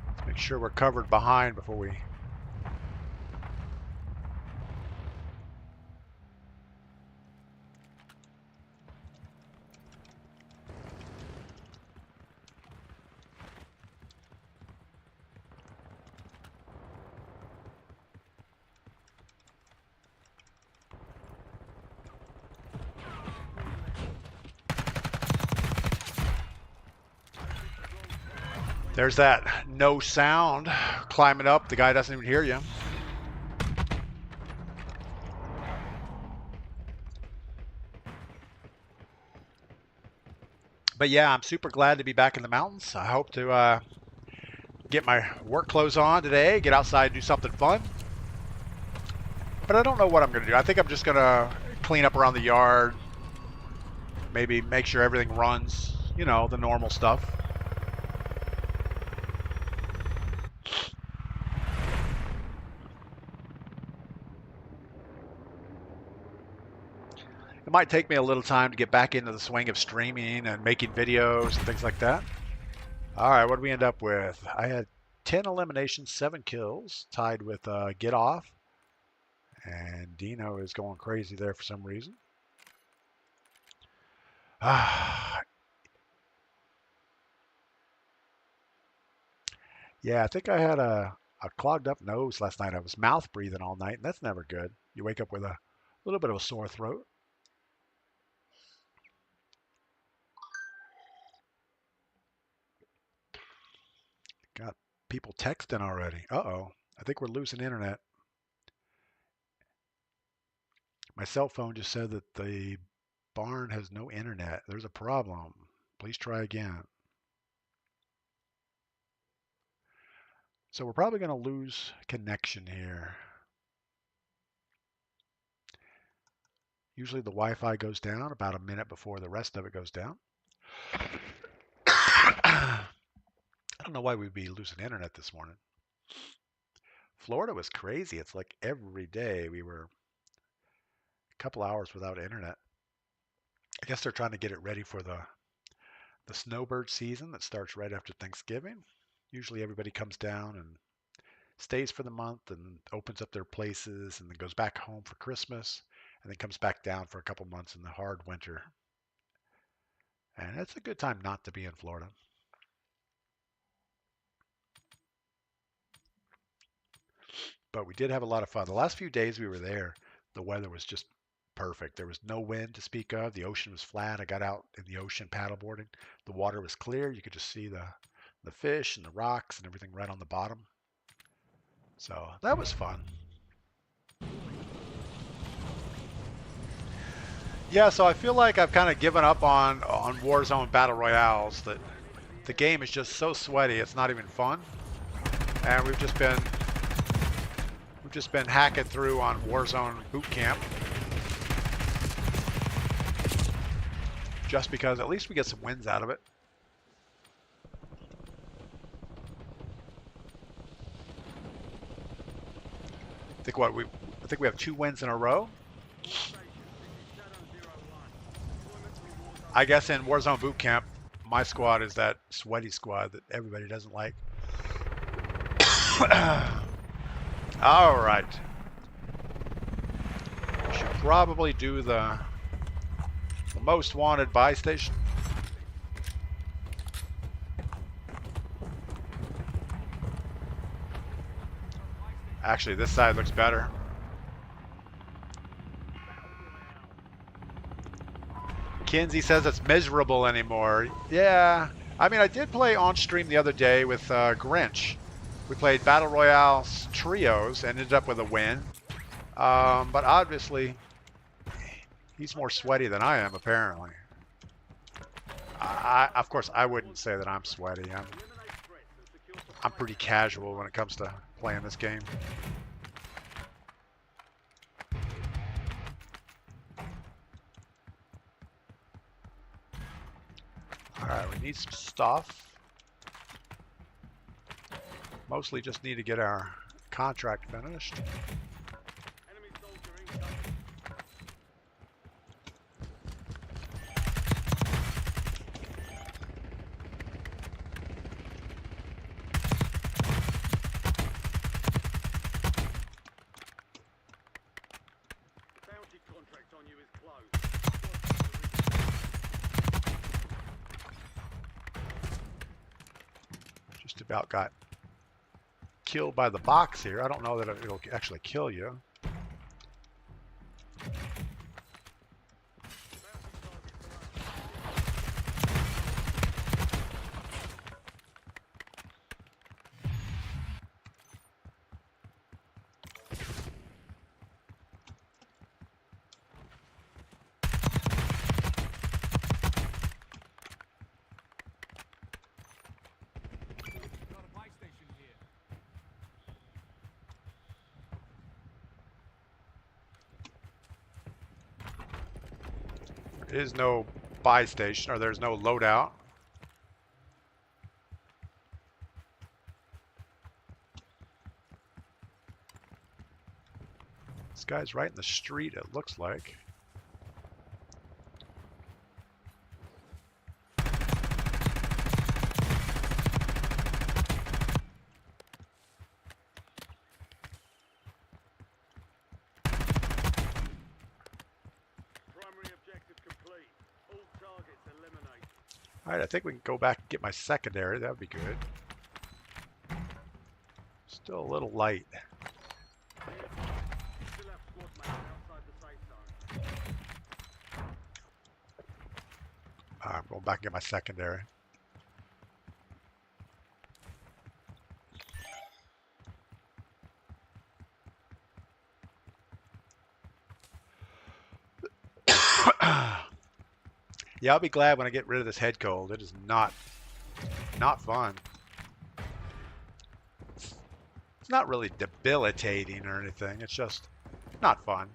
Let's make sure we're covered behind before we... There's that no sound climbing up. The guy doesn't even hear you. But yeah, I'm super glad to be back in the mountains. I hope to get my work clothes on today, get outside, do something fun. But I don't know what I'm going to do. I think I'm just going to clean up around the yard, maybe make sure everything runs, you know, the normal stuff. It might take me a little time to get back into the swing of streaming and making videos and things like that. All right, what did we end up with? I had 10 eliminations, 7 kills, tied with Get Off. And Dino is going crazy there for some reason. Yeah, I think I had a clogged up nose last night. I was mouth breathing all night, and that's never good. You wake up with a little bit of a sore throat. Got people texting already. Uh-oh. I think we're losing internet. My cell phone just said that the barn has no internet. There's a problem. Please try again. So we're probably going to lose connection here. Usually the Wi-Fi goes down about a minute before the rest of it goes down. I don't know why we'd be losing internet this morning. Florida was crazy. It's like every day we were a couple hours without internet. I guess they're trying to get it ready for the snowbird season that starts right after Thanksgiving. Usually everybody comes down and stays for the month and opens up their places and then goes back home for Christmas and then comes back down for a couple months in the hard winter. And it's a good time not to be in Florida. But we did have a lot of fun. The last few days we were there, the weather was just perfect. There was no wind to speak of. The ocean was flat. I got out in the ocean paddleboarding. The water was clear. You could just see the fish and the rocks and everything right on the bottom. So that was fun. Yeah, so I feel like I've kind of given up on Warzone Battle Royales. That the game is just so sweaty, it's not even fun. And we've just been hacking through on Warzone Boot Camp. just because at least we get some wins out of it. I think we have 2 wins in a row. I guess in Warzone Boot Camp, my squad is that sweaty squad that everybody doesn't like. All right. Should probably do the most wanted buy station. Actually, this side looks better. Kinsey says it's miserable anymore. Yeah, I mean, I did play on stream the other day with Grinch. We played Battle Royale trios and ended up with a win. But obviously, he's more sweaty than I am, apparently. Of course, I wouldn't say that I'm sweaty. I'm pretty casual when it comes to playing this game. Alright, we need some stuff. Mostly just need to get our contract finished. Enemy soldier incoming. Bounty contract on you is closed. Just about got killed by the box here. I don't know that it'll actually kill you. There is no buy station, or there's no loadout. This guy's right in the street, it looks like. Alright, I think we can go back and get my secondary. That would be good. Still a little light. I'm going back and get my secondary. Yeah, I'll be glad when I get rid of this head cold. It is not fun. It's not really debilitating or anything. It's just not fun.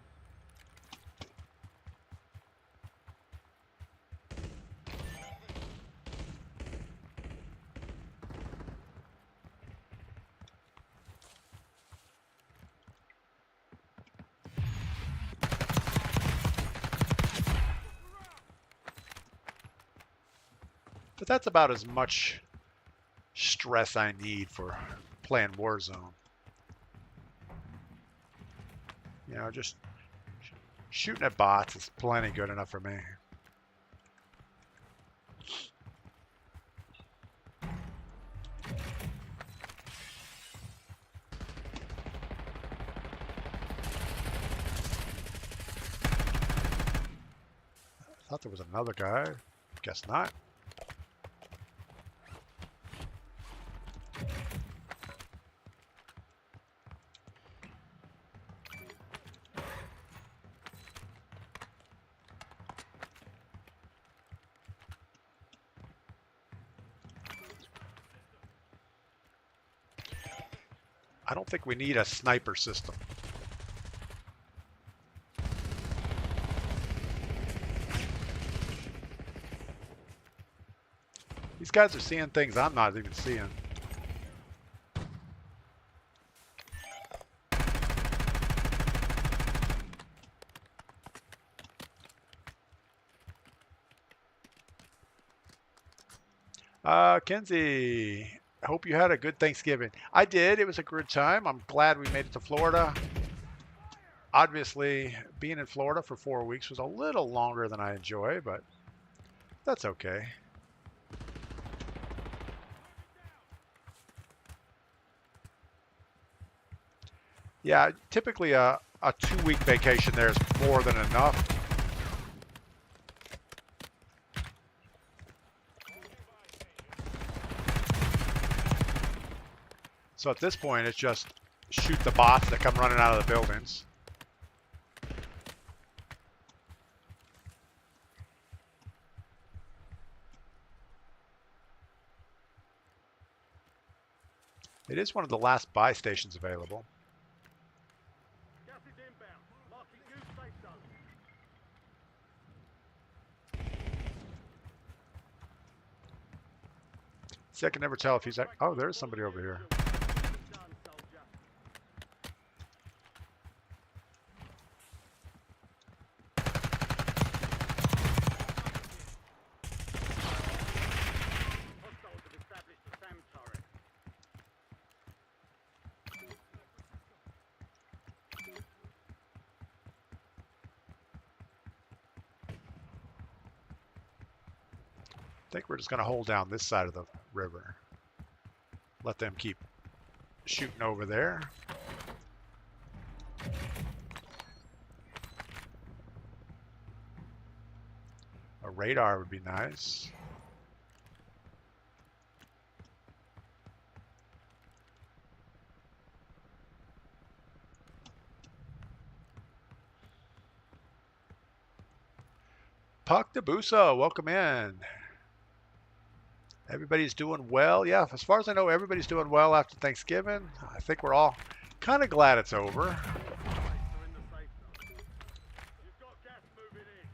But that's about as much stress I need for playing Warzone. You know, just shooting at bots is plenty good enough for me. I thought there was another guy. Guess not. I don't think we need a sniper system. These guys are seeing things I'm not even seeing. Kenzie, hope you had a good Thanksgiving. I did. It was a good time. I'm glad we made it to Florida. Obviously, being in Florida for 4 weeks was a little longer than I enjoy, but that's okay. Yeah, typically a 2-week vacation there is more than enough. So at this point, it's just shoot the bots that come running out of the buildings. It is one of the last buy stations available. Gas is inbound. Marking new safe zone. See, I can never tell if he's like, oh, there's somebody over here. Done, soldier. Hostiles have established a SAM turret. I think we're just going to hold down this side of the river. Let them keep shooting over there. A radar would be nice. Puck Debuso, welcome in. Everybody's doing well. Yeah, as far as I know, everybody's doing well after Thanksgiving. I think we're all kind of glad it's over. They're in the safe zone. You've got gas moving in.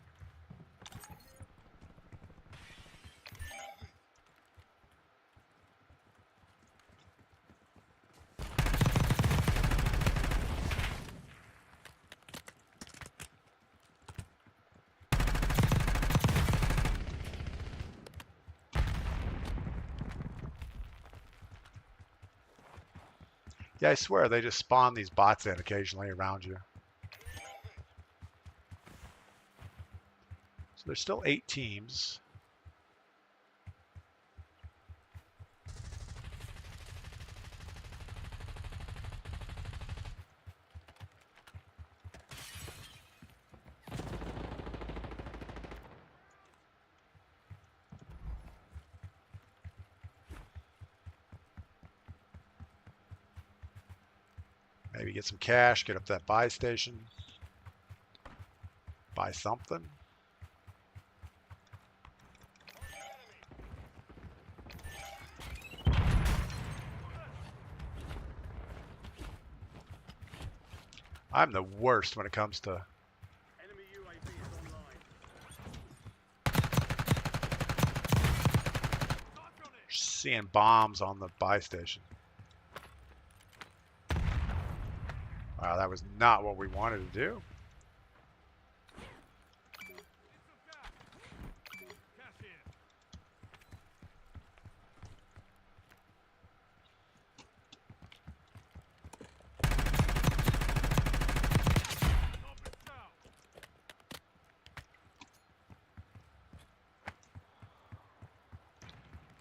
Yeah, I swear they just spawn these bots in occasionally around you. So there's still 8 teams. Maybe get some cash, get up to that buy station, buy something. I'm the worst when it comes to Enemy UAV is online. seeing bombs on the buy station. Wow, that was not what we wanted to do.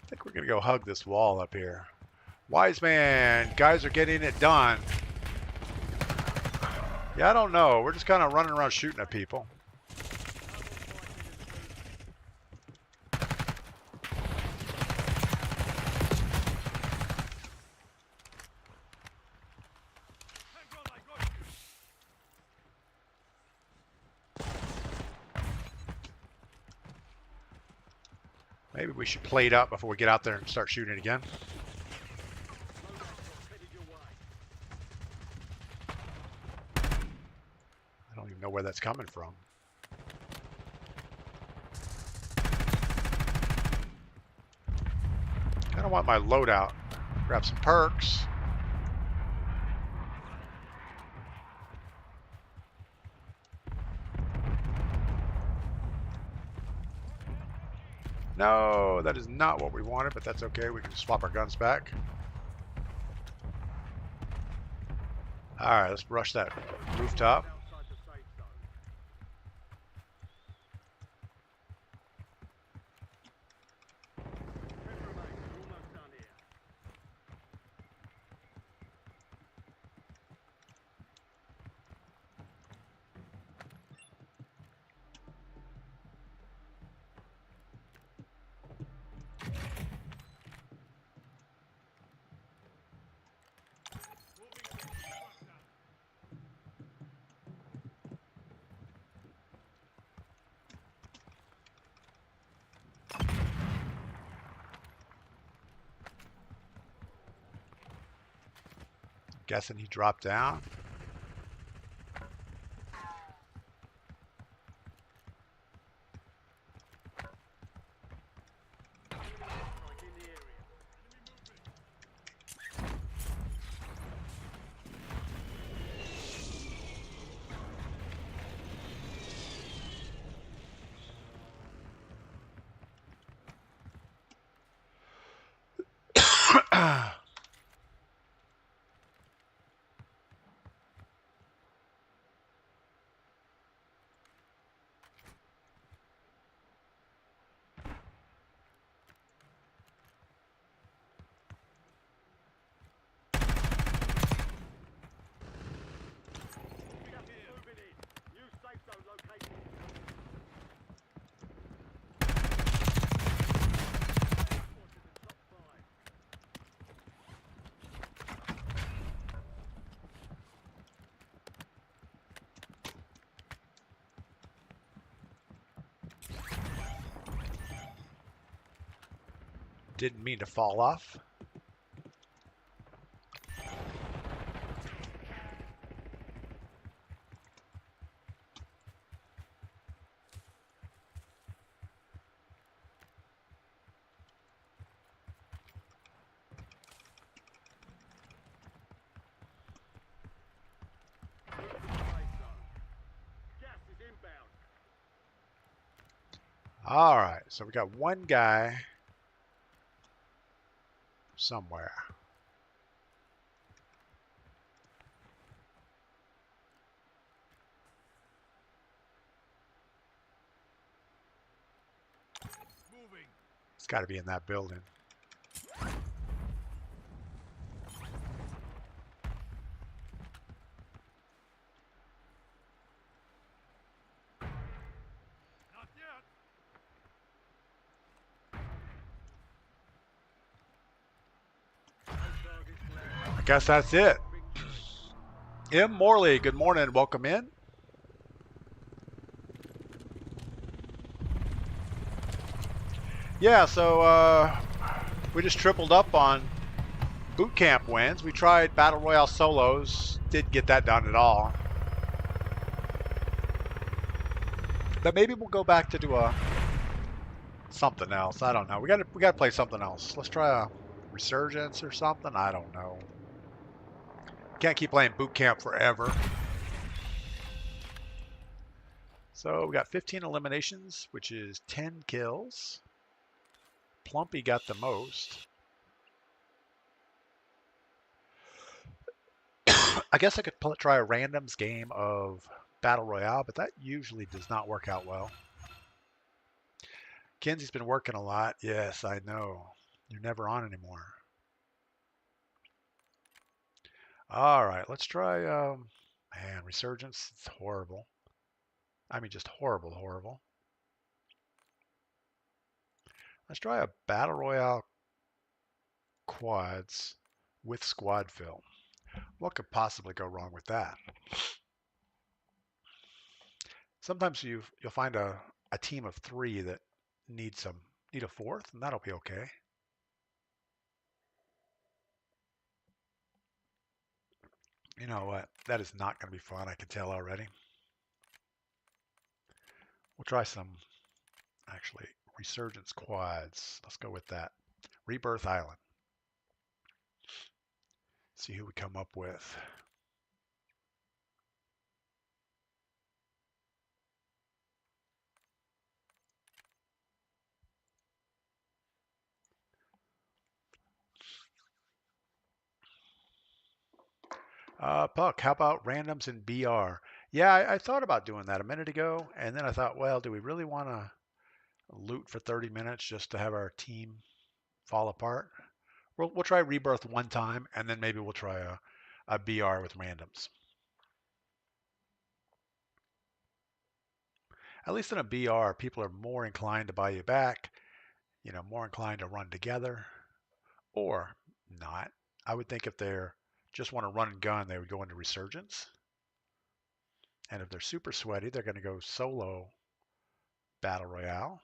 I think we're gonna go hug this wall up here. Wise man, guys are getting it done. Yeah, I don't know. We're just kind of running around shooting at people. Maybe we should plate up before we get out there and start shooting again. Headed your way. I don't even know where that's coming from. kind of want my loadout. Grab some perks. No, that is not what we wanted, but that's okay. We can just swap our guns back. All right, let's rush that rooftop. Outside the safe zone. 10 remain. We're almost done here. Guessing he dropped down. Strike in the area. Gas is moving in. New safe zone located. Spotted the top 5. Didn't mean to fall off. Move to the safe zone. Gas is inbound. All right, so we got one guy somewhere. Moving. It's got to be in that building. Not yet. No targets left. I guess that's it. Victory. M. Morley, good morning. Welcome in. Yeah, so we just tripled up on boot camp wins. We tried Battle Royale solos. Didn't get that done at all. But maybe we'll go back to do something else. I don't know. We gotta play something else. Let's try a Resurgence or something. I don't know. Can't keep playing boot camp forever. So we got 15 eliminations, which is 10 kills. Plumpy got the most. I guess I could try a randoms game of Battle Royale, but that usually does not work out well. Kenzie's been working a lot. Yes, I know. You're never on anymore. All right, let's try, man, Resurgence. It's horrible. I mean, just horrible, horrible. Let's try a Battle Royale quads with squad fill. What could possibly go wrong with that? Sometimes you'll find a team of 3 that need a 4th, and that'll be okay. You know what? That is not going to be fun. I can tell already. We'll try some, actually, Resurgence quads. Let's go with that. Rebirth Island. See who we come up with. Puck, how about randoms in BR? Yeah, I thought about doing that a minute ago, and then I thought, well, do we really want to loot for 30 minutes just to have our team fall apart? We'll try Rebirth one time, and then maybe we'll try a BR with randoms. At least in a BR, people are more inclined to buy you back, more inclined to run together, or not. I would think if they're just want to run and gun, they would go into Resurgence. And if they're super sweaty, they're going to go solo Battle Royale.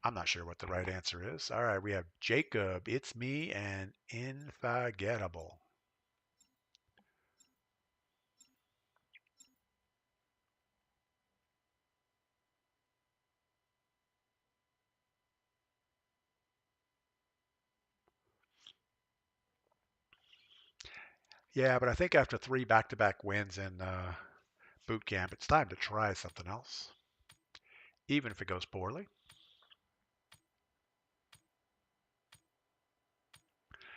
I'm not sure what the right answer is. All right, we have Jacob, It's Me, and Unforgettable. Yeah, but I think after 3 back-to-back wins in boot camp, it's time to try something else, even if it goes poorly.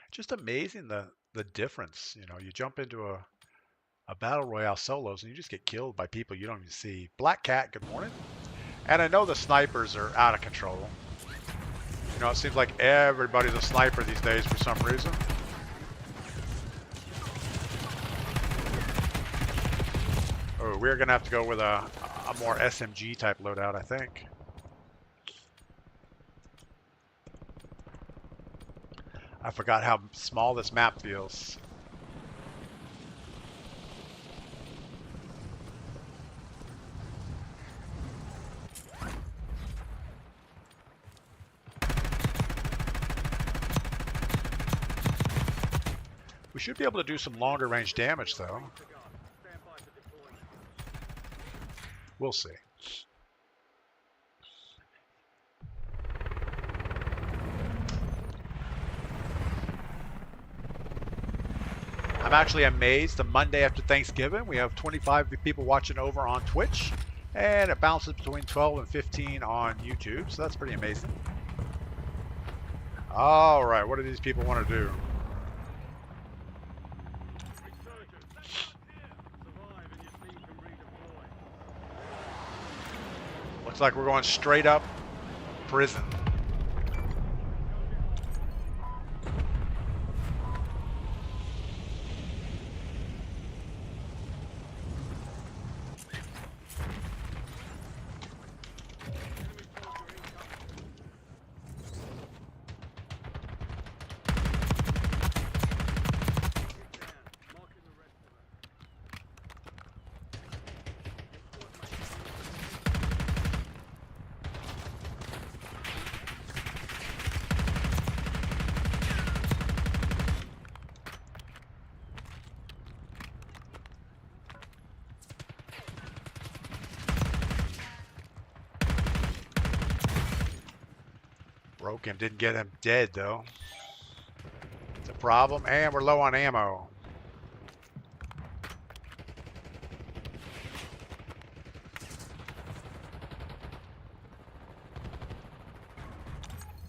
Just amazing the difference. You jump into a battle royale solos and you just get killed by people you don't even see. Black Cat, good morning. And I know the snipers are out of control. It seems like everybody's a sniper these days for some reason. Oh, we're gonna have to go with a more SMG type loadout, I think. I forgot how small this map feels. We should be able to do some longer range damage though. We'll see. I'm actually amazed. The Monday after Thanksgiving, we have 25 people watching over on Twitch, and it bounces between 12 and 15 on YouTube, so that's pretty amazing. All right, what do these people want to do? Looks like we're going straight up prison. Broke him, didn't get him dead though. It's a problem, and we're low on ammo.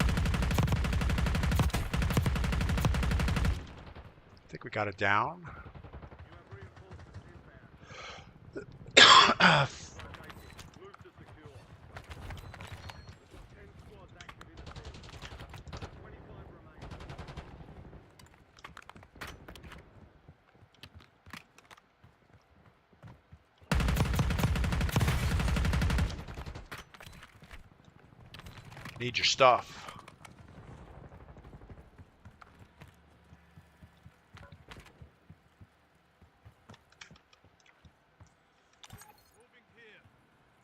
I think we got it down. Need your stuff.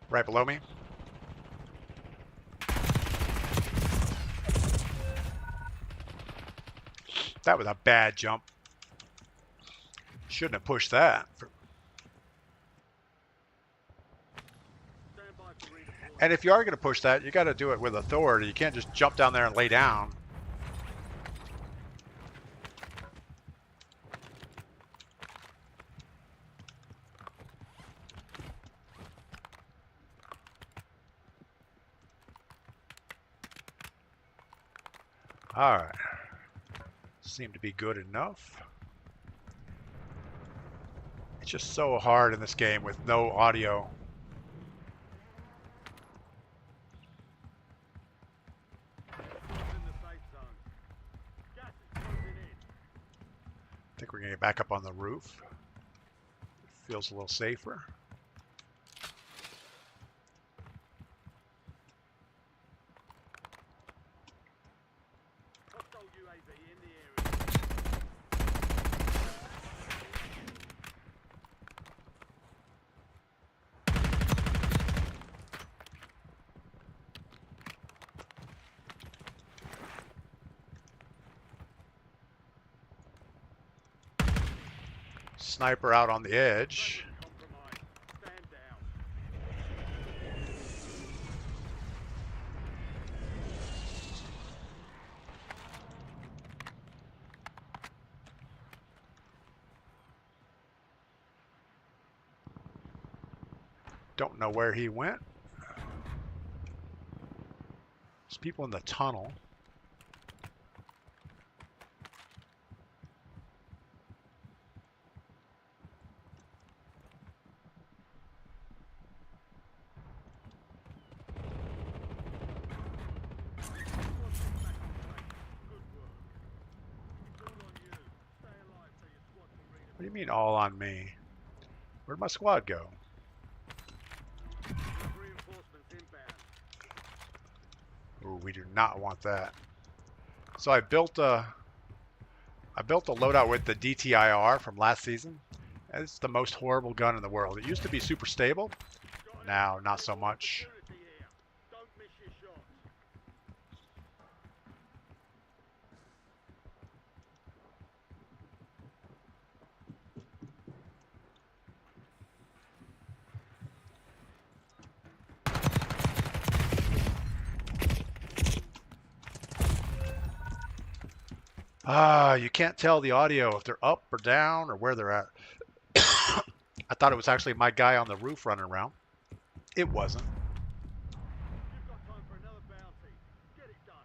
Right below me. That was a bad jump. Shouldn't have pushed that. Stand by 5 to redeploy. And if you are going to push that, you got to do it with authority. You can't just jump down there and lay down. All right. Seem to be good enough. It's just so hard in this game with no audio. In the safe zone. Gas is closing in. I think we're going to get back up on the roof. Feels a little safer. Hostile UAV in the area. Sniper out on the edge. Compromise. Stand down. Don't know where he went. There's people in the tunnel. What do you mean all on me? Where'd my squad go? Reinforcements inbound. Ooh, we do not want that. So I built a loadout with the DTIR from last season. It's the most horrible gun in the world. It used to be super stable. Now, not so much. Don't miss your shot. You can't tell the audio if they're up or down or where they're at. I thought it was actually my guy on the roof running around. It wasn't. You've got time for another bounty. Get it done.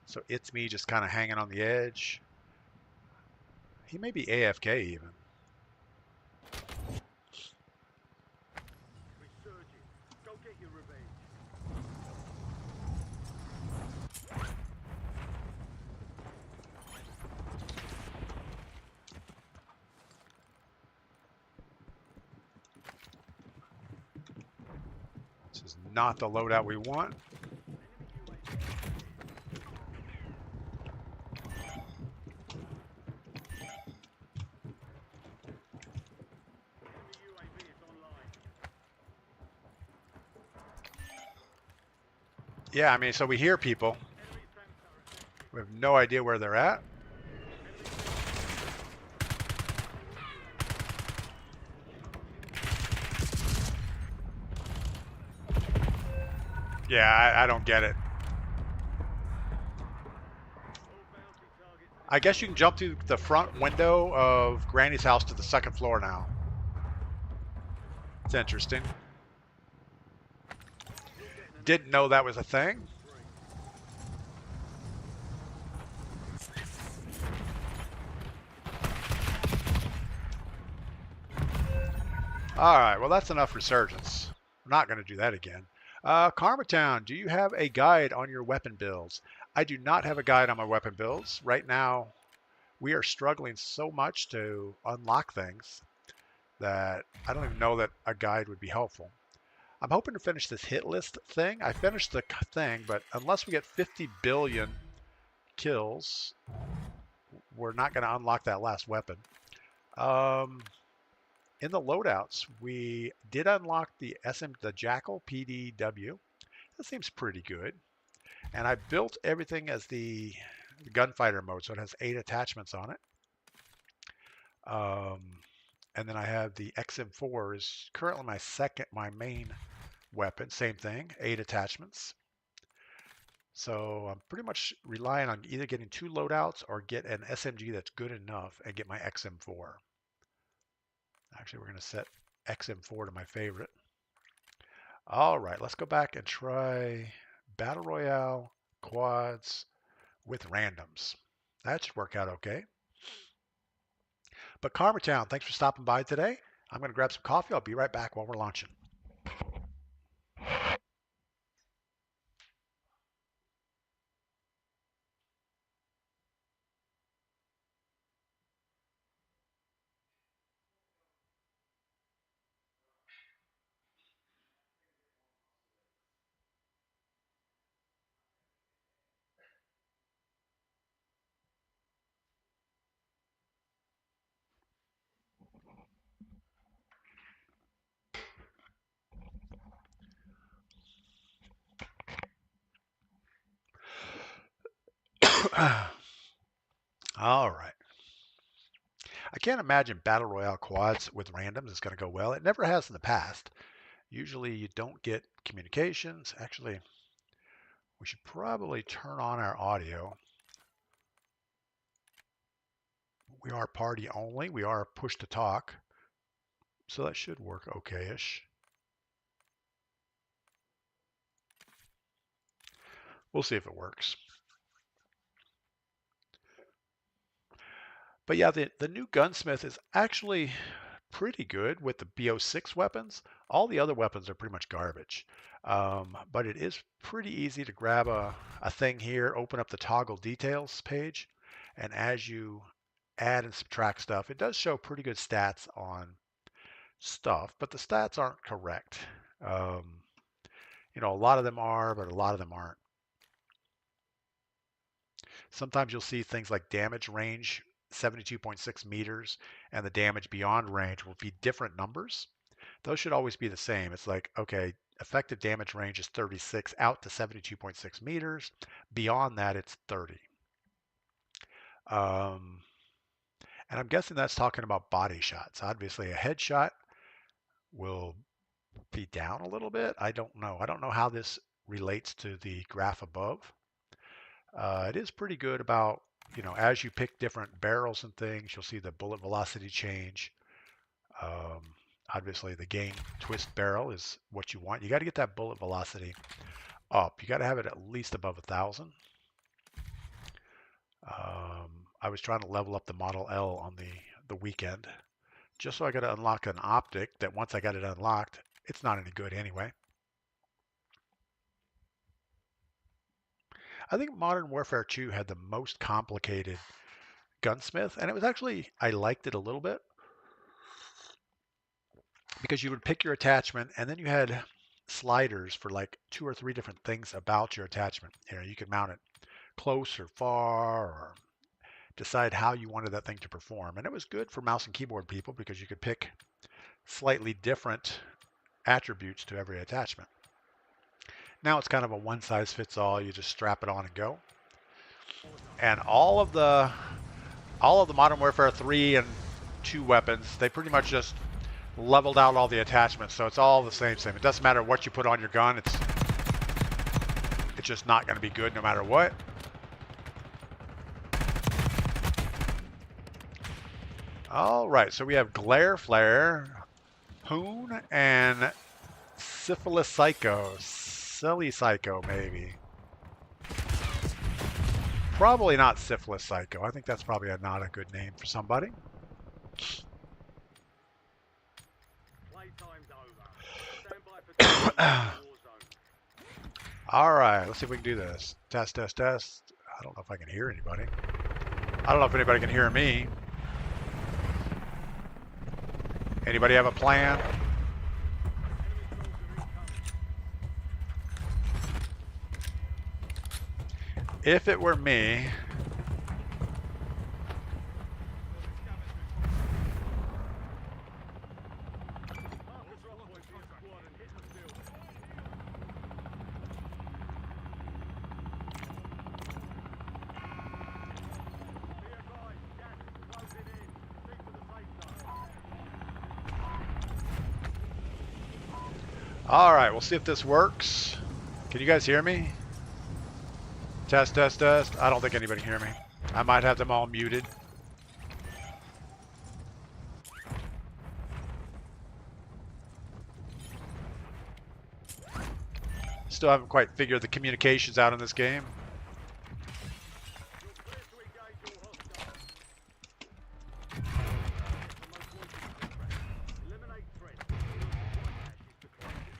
So it's me just kind of hanging on the edge. He may be AFK even. Resurging. Go get your revenge. This is not the loadout we want. Enemy UAV is online. Yeah, I mean, so we hear people. Enemy SAM turret active. We have no idea where they're at. Yeah, I don't get it. All bounty targets. I guess you can jump through the front window of Granny's house to the second floor now. It's interesting. Didn't know that was a thing. All right, well, that's enough resurgence. I'm not going to do that again. Karmatown, do you have a guide on your weapon builds? I do not have a guide on my weapon builds. Right now, we are struggling so much to unlock things that I don't even know that a guide would be helpful. I'm hoping to finish this hit list thing. I finished the thing, but unless we get 50 billion kills, we're not going to unlock that last weapon. In the loadouts, we did unlock the Jackal PDW. That seems pretty good. And I built everything as the gunfighter mode, so it has 8 attachments on it. And then I have the XM4 is currently my main weapon. Same thing, 8 attachments. So I'm pretty much relying on either getting 2 loadouts or get an SMG that's good enough and get my XM4. Actually, we're going to set XM4 to my favorite. All right, let's go back and try Battle Royale quads with randoms. That should work out okay. But Karmatown, thanks for stopping by today. I'm going to grab some coffee. I'll be right back while we're launching. All right. I can't imagine Battle Royale quads with randoms is going to go well. It never has in the past. Usually you don't get communications. Actually, we should probably turn on our audio. We are party only. We are push to talk. So that should work okay-ish. We'll see if it works. But yeah, the new gunsmith is actually pretty good with the BO6 weapons. All the other weapons are pretty much garbage. But it is pretty easy to grab a thing here, open up the toggle details page, and as you add and subtract stuff, it does show pretty good stats on stuff, but the stats aren't correct. A lot of them are, but a lot of them aren't. Sometimes you'll see things like damage range 72.6 meters and the damage beyond range will be different numbers. Those should always be the same. It's like, okay, effective damage range is 36 out to 72.6 meters. Beyond that, it's 30. And I'm guessing that's talking about body shots. Obviously, a headshot will be down a little bit. I don't know. I don't know how this relates to the graph above. It is pretty good about, as you pick different barrels and things, you'll see the bullet velocity change. Obviously, the gain twist barrel is what you want. You got to get that bullet velocity up. You got to have it at least above 1,000. I was trying to level up the Model L on the weekend, just so I got to unlock an optic that once I got it unlocked, it's not any good anyway. I think Modern Warfare 2 had the most complicated gunsmith, and it was actually, I liked it a little bit because you would pick your attachment and then you had sliders for like 2 or 3 different things about your attachment. You could mount it close or far or decide how you wanted that thing to perform. And it was good for mouse and keyboard people because you could pick slightly different attributes to every attachment. Now it's kind of a one size fits all. You just strap it on and go. And all of the Modern Warfare 3 and 2 weapons, they pretty much just leveled out all the attachments, so it's all the same. It doesn't matter what you put on your gun. It's just not going to be good no matter what. All right, so we have Glare Flare, Hoon, and Syphilis Psycho. Silly Psycho, maybe. Probably not Syphilis Psycho. I think that's probably not a good name for somebody. All right, let's see if we can do this. Test, test, test. I don't know if I can hear anybody. I don't know if anybody can hear me. Anybody have a plan? If it were me, All right, we'll see if this works. Can you guys hear me? Test, test, test. I don't think anybody can hear me. I might have them all muted. Still haven't quite figured the communications out in this game. You're clear to engage all hostiles. The most wanted contract. Eliminate threats. Secure supply caches to close it.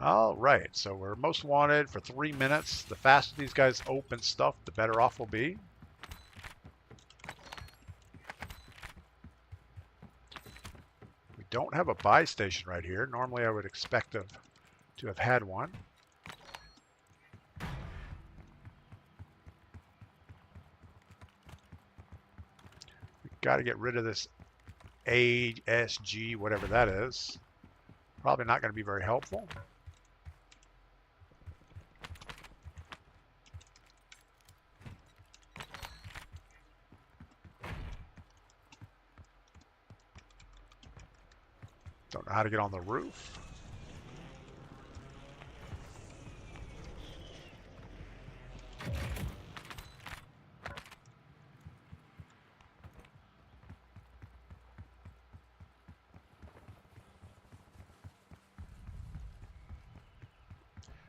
All right, so we're most wanted for 3 minutes. The faster these guys open stuff, the better off we'll be. We don't have a buy station right here. Normally I would expect to have had one. We've got to get rid of this ASG, whatever that is. Probably not going to be very helpful. Don't know how to get on the roof.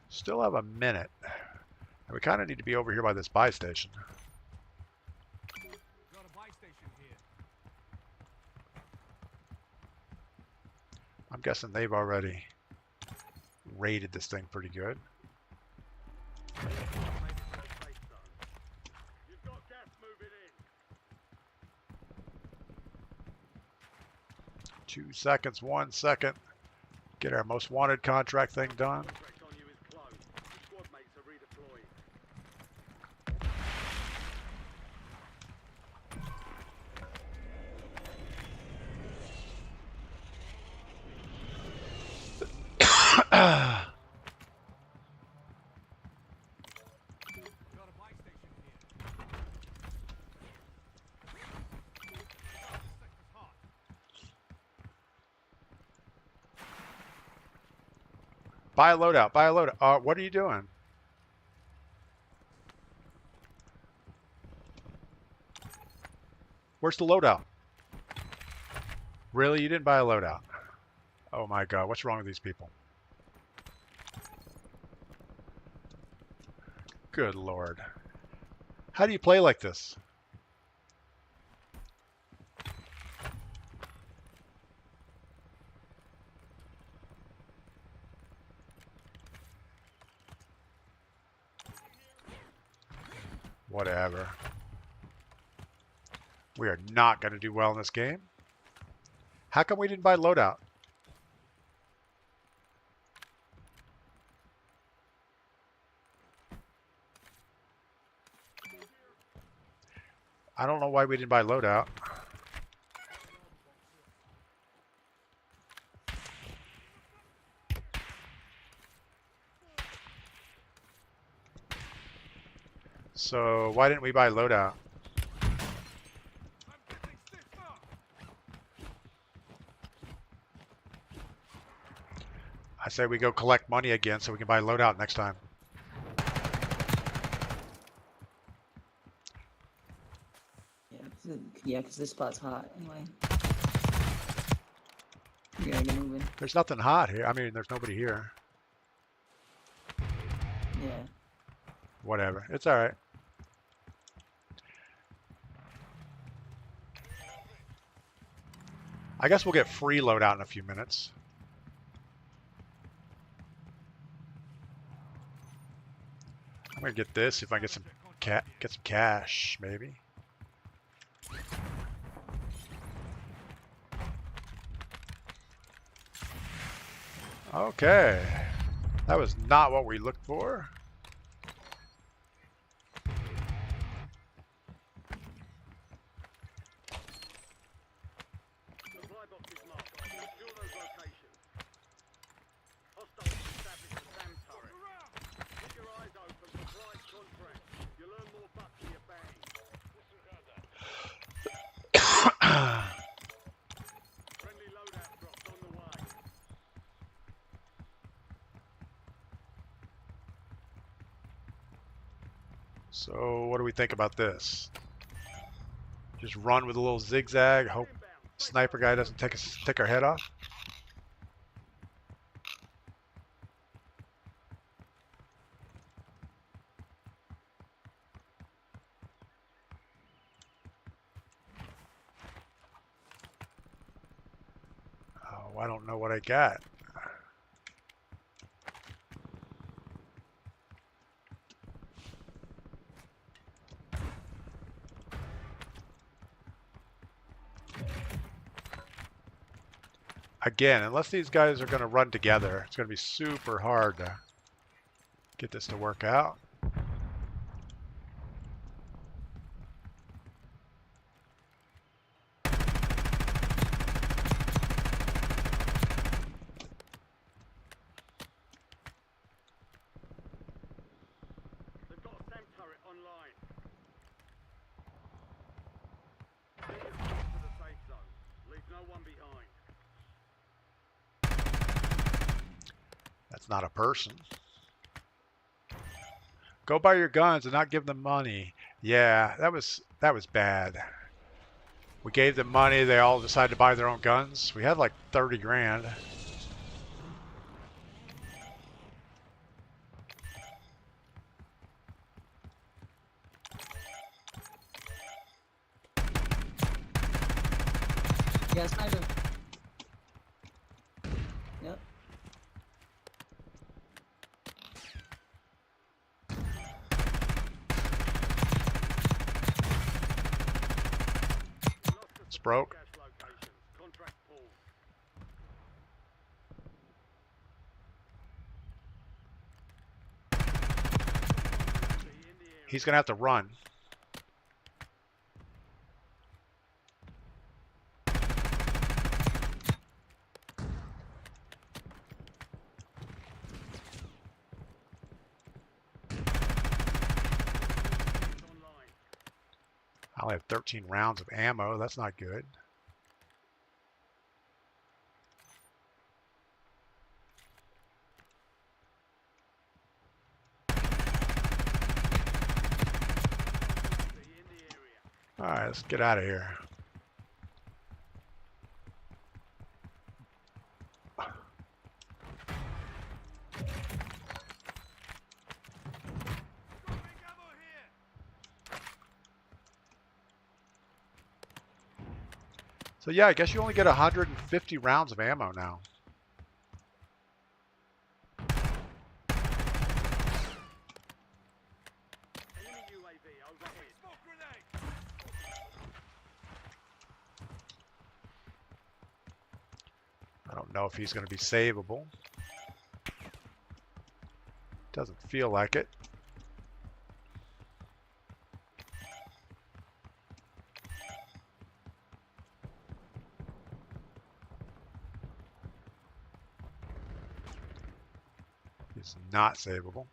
Still have a minute. And we kind of need to be over here by this buy station. Got a buy station here. I'm guessing they've already raided this thing pretty good. You've got gas moving in. 2 seconds, 1 second. Get our most wanted contract thing done. Contract on you is closed. Your squad mates are redeploying. Got a buy station here. Sector's hot. Buy a loadout, buy a loadout. What are you doing? Where's the loadout? Really? You didn't buy a loadout? Oh my god, what's wrong with these people? Good lord. How do you play like this? Whatever. We are not going to do well in this game. How come we didn't buy loadout? I don't know why we didn't buy loadout. So why didn't we buy loadout? I say we go collect money again so we can buy loadout next time. Yeah, because this spot's hot anyway. We gotta get moving. There's nothing hot here. I mean, there's nobody here. Yeah. Whatever. It's all right. I guess we'll get free loadout in a few minutes. I'm gonna get this if I get some cash, maybe. Okay, that was not what we looked for. Supply box is marked. Secure those locations. Hostiles established the SAM turret. Keep your eyes open for prize contracts. You'll earn more bucks for your bang. Disregard that. Friendly So what do we think about this? Just run with a little zigzag, hope sniper guy doesn't take our head off. Oh, I don't know what I got. Again, unless these guys are going to run together, it's going to be super hard to get this to work out. They've got a SAM turret online. Take us back to the safe zone. Leave no one behind. That's not a person. Go buy your guns and not give them money. Yeah, that was bad. We gave them money. They all decided to buy their own guns. We had like 30 grand. Yeah, sniper. Yep. It's broke. Cash locations. Contract pulled. Be in the area. He's going to have to run. Online. I only have 13 rounds of ammo. That's not good. Be in the area. All right, let's get out of here. So yeah, I guess you only get 150 rounds of ammo now. Enemy UAV overhead. Smoke grenade. I don't know if he's going to be savable. Doesn't feel like it. He's not savable.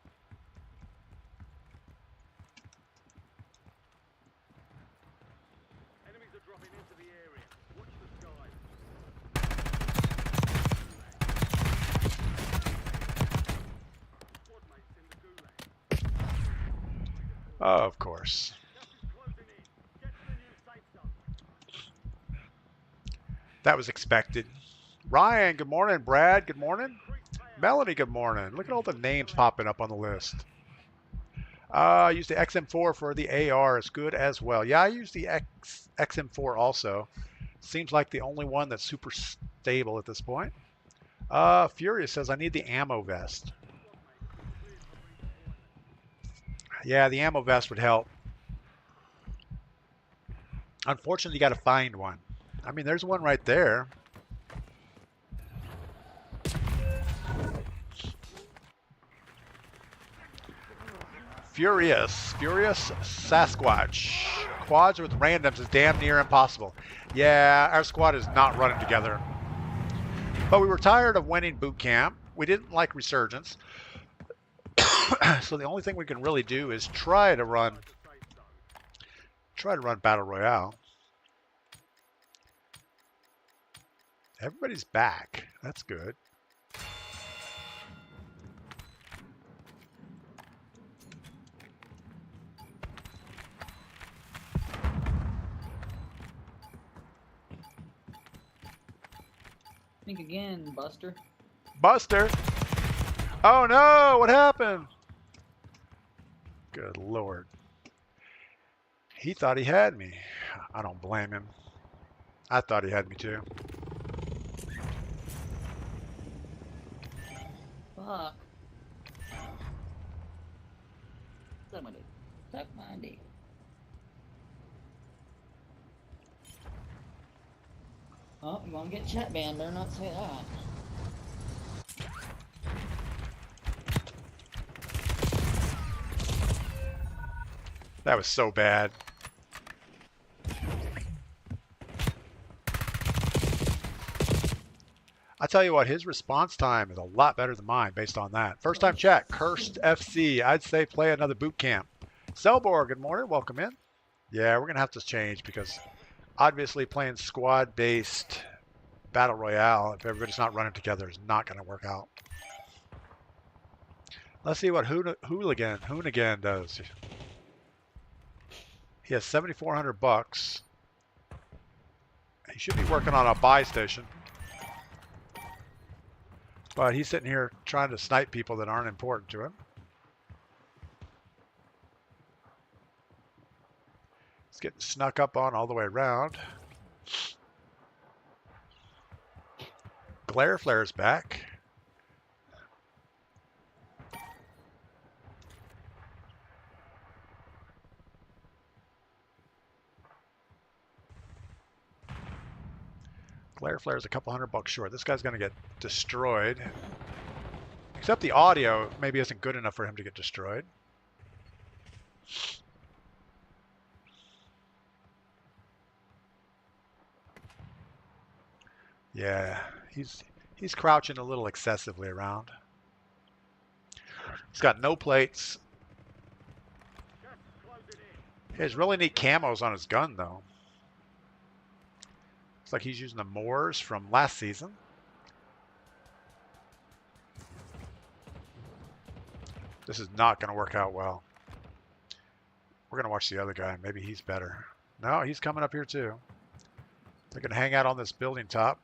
Enemies are dropping into the area. Watch the skies. Squad mates in the gulag. Oh, of course. Gas is closing in. Get to the new safe zone. That was expected. Ryan, good morning. Brad, good morning. Increased payout. Melanie, good morning. Look at all the names popping up on the list. I use the XM4 for the AR. It's good as well. Yeah, I use the XM4 also. Seems like the only one that's super stable at this point. Furious says I need the ammo vest. Yeah, the ammo vest would help. Unfortunately, you got to find one. I mean, there's one right there. Furious Sasquatch. Quads with randoms is damn near impossible. Yeah, our squad is not running together. But we were tired of winning boot camp. We didn't like resurgence. So the only thing we can really do is try to run battle royale. Everybody's back. That's good. Think again, Buster. Buster! Oh no! What happened? Good Lord. He thought he had me. I don't blame him. I thought he had me too. Fuck. Suck my dick. Suck my dick. Oh, you want to get chat banned? Better not say that. That was so bad. I tell you what, his response time is a lot better than mine based on that. First time chat, Cursed FC. I'd say play another boot camp. Selbor, good morning. Welcome in. Yeah, we're going to have to change because obviously playing squad-based battle royale, if everybody's not running together, is not going to work out. Let's see what Hoonigan does. He has 7,400 bucks. He should be working on a buy station. But he's sitting here trying to snipe people that aren't important to him. He's getting snuck up on all the way around. Glare Flare's back. Glare Flare's a couple $100 short. This guy's going to get destroyed. Except the audio maybe isn't good enough for him to get destroyed. Yeah, he's crouching a little excessively around. He's got no plates. He has really neat camos on his gun, though. Looks like he's using the Moors from last season. This is not going to work out well. We're going to watch the other guy. Maybe he's better. No, he's coming up here too. They're going to hang out on this building top.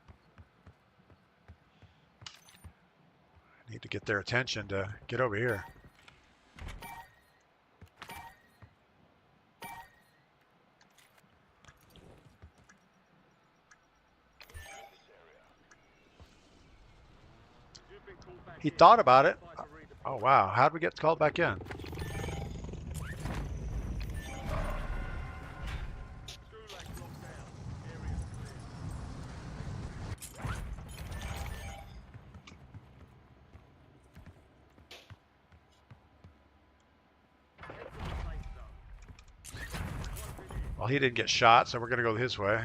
Need to get their attention to get over here. He thought about it. Oh, wow. How'd we get called back in? Well, he didn't get shot, so we're going to go his way.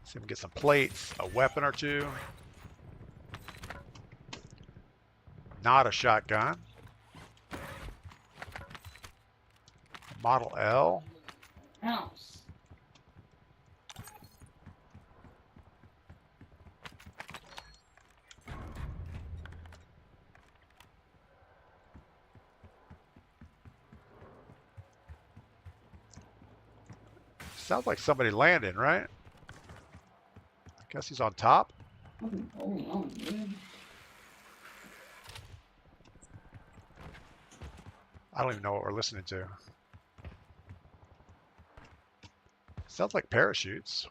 See if we can get some plates, a weapon or two. Not a shotgun. Model L. House. Sounds like somebody landing, right? I guess he's on top. Oh, dude. I don't even know what we're listening to. Sounds like parachutes.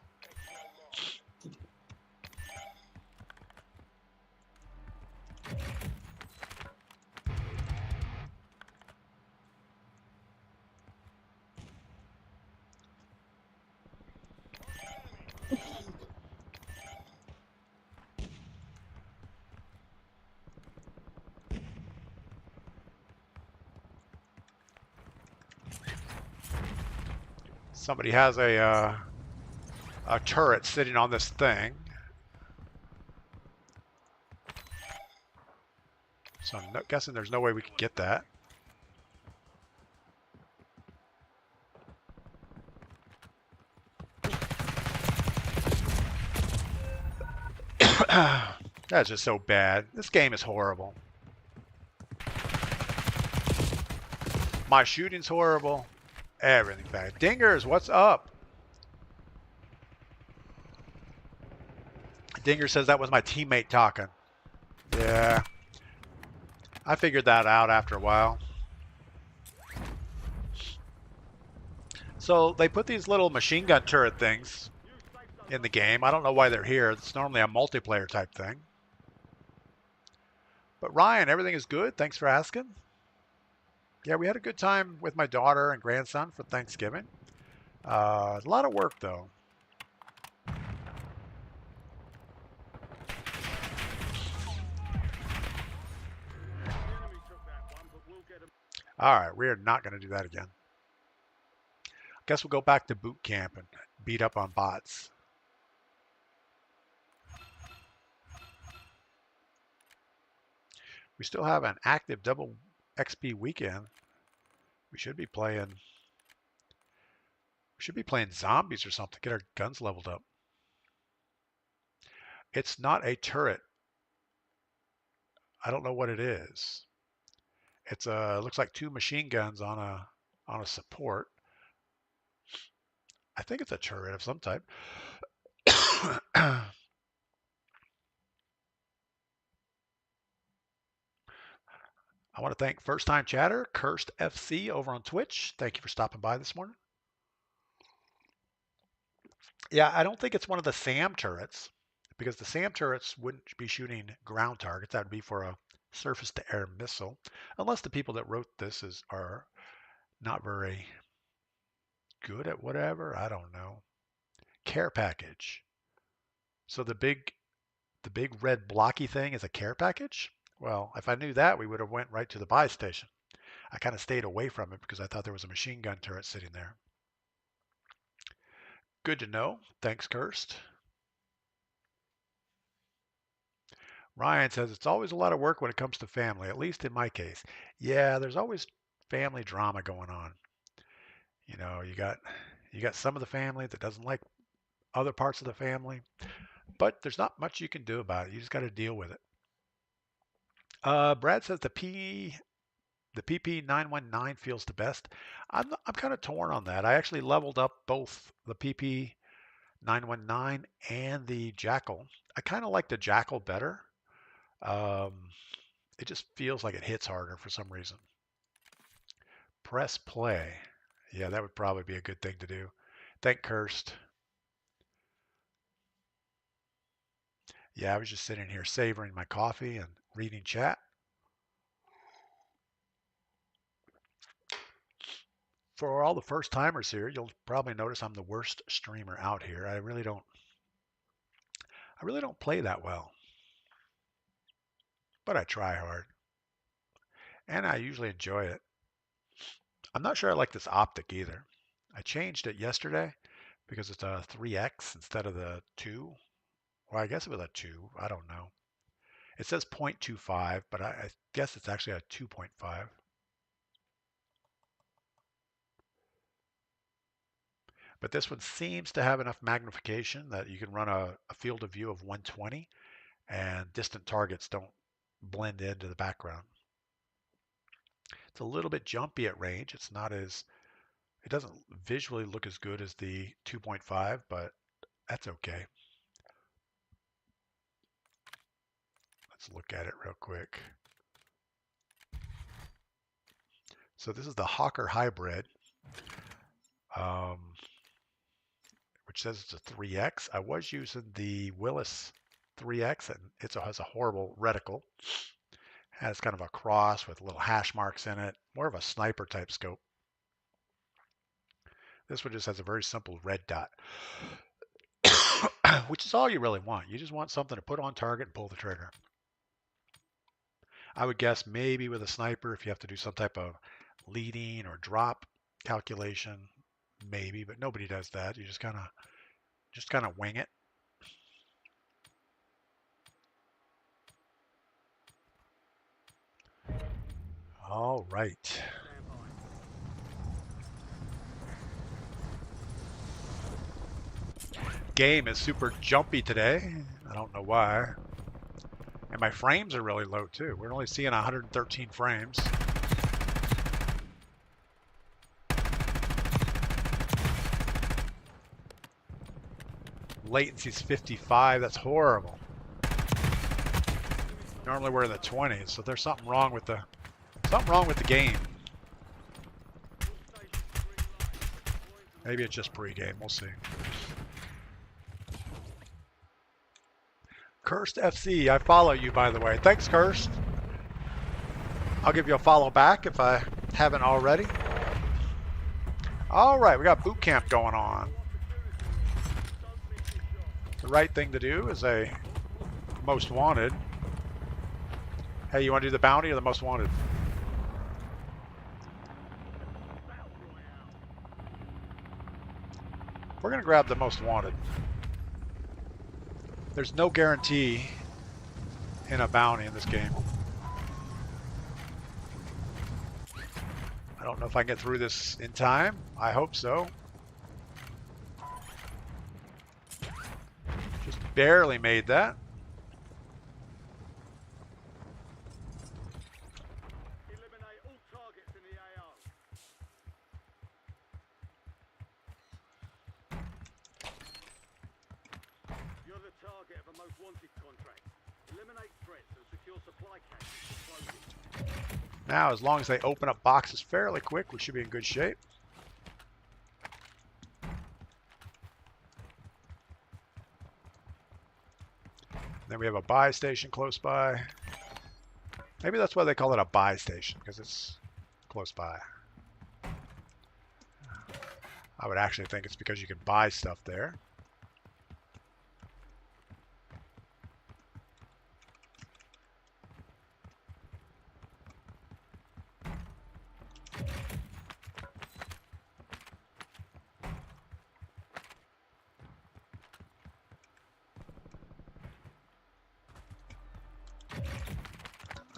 Somebody has a turret sitting on this thing. So I'm guessing there's no way we can get that. That's just so bad. This game is horrible. My shooting's horrible. Everything bad. Dingers, what's up? Dinger says that was my teammate talking. Yeah. I figured that out after a while. So they put these little machine gun turret things in the game. I don't know why they're here. It's normally a multiplayer type thing. But Ryan, everything is good. Thanks for asking. Yeah, we had a good time with my daughter and grandson for Thanksgiving. A lot of work, though. All right, we are not going to do that again. Guess we'll go back to boot camp and beat up on bots. We still have an active double XP weekend. We should be playing zombies or something. Get our guns leveled up. It's not a turret. I don't know what it is. It's looks like two machine guns on a support. I think it's a turret of some type. I want to thank first time chatter, Cursed FC over on Twitch. Thank you for stopping by this morning. Yeah, I don't think it's one of the SAM turrets because the SAM turrets wouldn't be shooting ground targets. That would be for a surface to air missile, unless the people that wrote this are not very good at whatever. I don't know. Care package. So the big red blocky thing is a care package? Well, if I knew that, we would have went right to the buy station. I kind of stayed away from it because I thought there was a machine gun turret sitting there. Good to know. Thanks, Cursed. Ryan says it's always a lot of work when it comes to family, at least in my case. Yeah, there's always family drama going on. You know, you got some of the family that doesn't like other parts of the family, but there's not much you can do about it. You just got to deal with it. Brad says the PP919 feels the best. I'm kind of torn on that. I actually leveled up both the PP919 and the Jackal. I kind of like the Jackal better. It just feels like it hits harder for some reason. Press play. Yeah, that would probably be a good thing to do. Thank Cursed. Yeah, I was just sitting here savoring my coffee and reading chat. For all the first timers here, you'll probably notice I'm the worst streamer out here. I really don't play that well. But I try hard. And I usually enjoy it. I'm not sure I like this optic either. I changed it yesterday because it's a 3x instead of the 2. Well, I guess it was a 2. I don't know. It says 0.25, but I guess it's actually a 2.5. But this one seems to have enough magnification that you can run a field of view of 120 and distant targets don't blend into the background. It's a little bit jumpy at range. It doesn't visually look as good as the 2.5, but that's okay. Let's look at it real quick. So this is the Hawker Hybrid, which says it's a 3X. I was using the Willis 3X, and it has a horrible reticle. It has kind of a cross with little hash marks in it, more of a sniper type scope. This one just has a very simple red dot, which is all you really want. You just want something to put on target and pull the trigger. I would guess maybe with a sniper, if you have to do some type of leading or drop calculation, maybe, but nobody does that. You just kind of wing it. All right. Game is super jumpy today. I don't know why. And my frames are really low too. We're only seeing 113 frames. latency's 55. That's horrible. Normally we're in the 20s, so there's something wrong with the game. Maybe it's just pre-game. We'll see. Cursed FC, I follow you, by the way. Thanks, Cursed. I'll give you a follow back if I haven't already. All right, we got boot camp going on. The right thing to do is a most wanted. Hey, you want to do the bounty or the most wanted? We're going to grab the most wanted. There's no guarantee in a bounty in this game. I don't know if I can get through this in time. I hope so. Just barely made that. Eliminate all targets in the AO. You're the target of a most wanted contract. Eliminate threats and secure supply caches for closing. Now, as long as they open up boxes fairly quick, we should be in good shape. Then we have a buy station close by. Maybe that's why they call it a buy station, because it's close by. I would actually think it's because you can buy stuff there.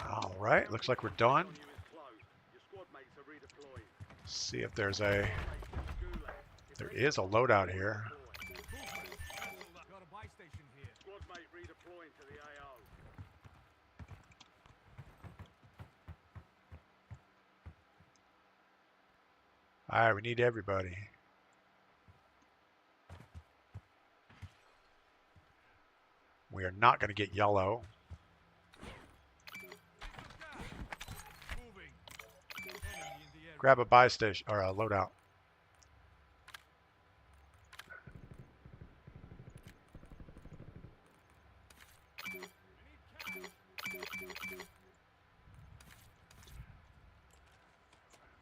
All right, looks like we're done. See if there's a... There is a loadout here. All right, we need everybody. We are not going to get yellow. Grab a buy station or a loadout.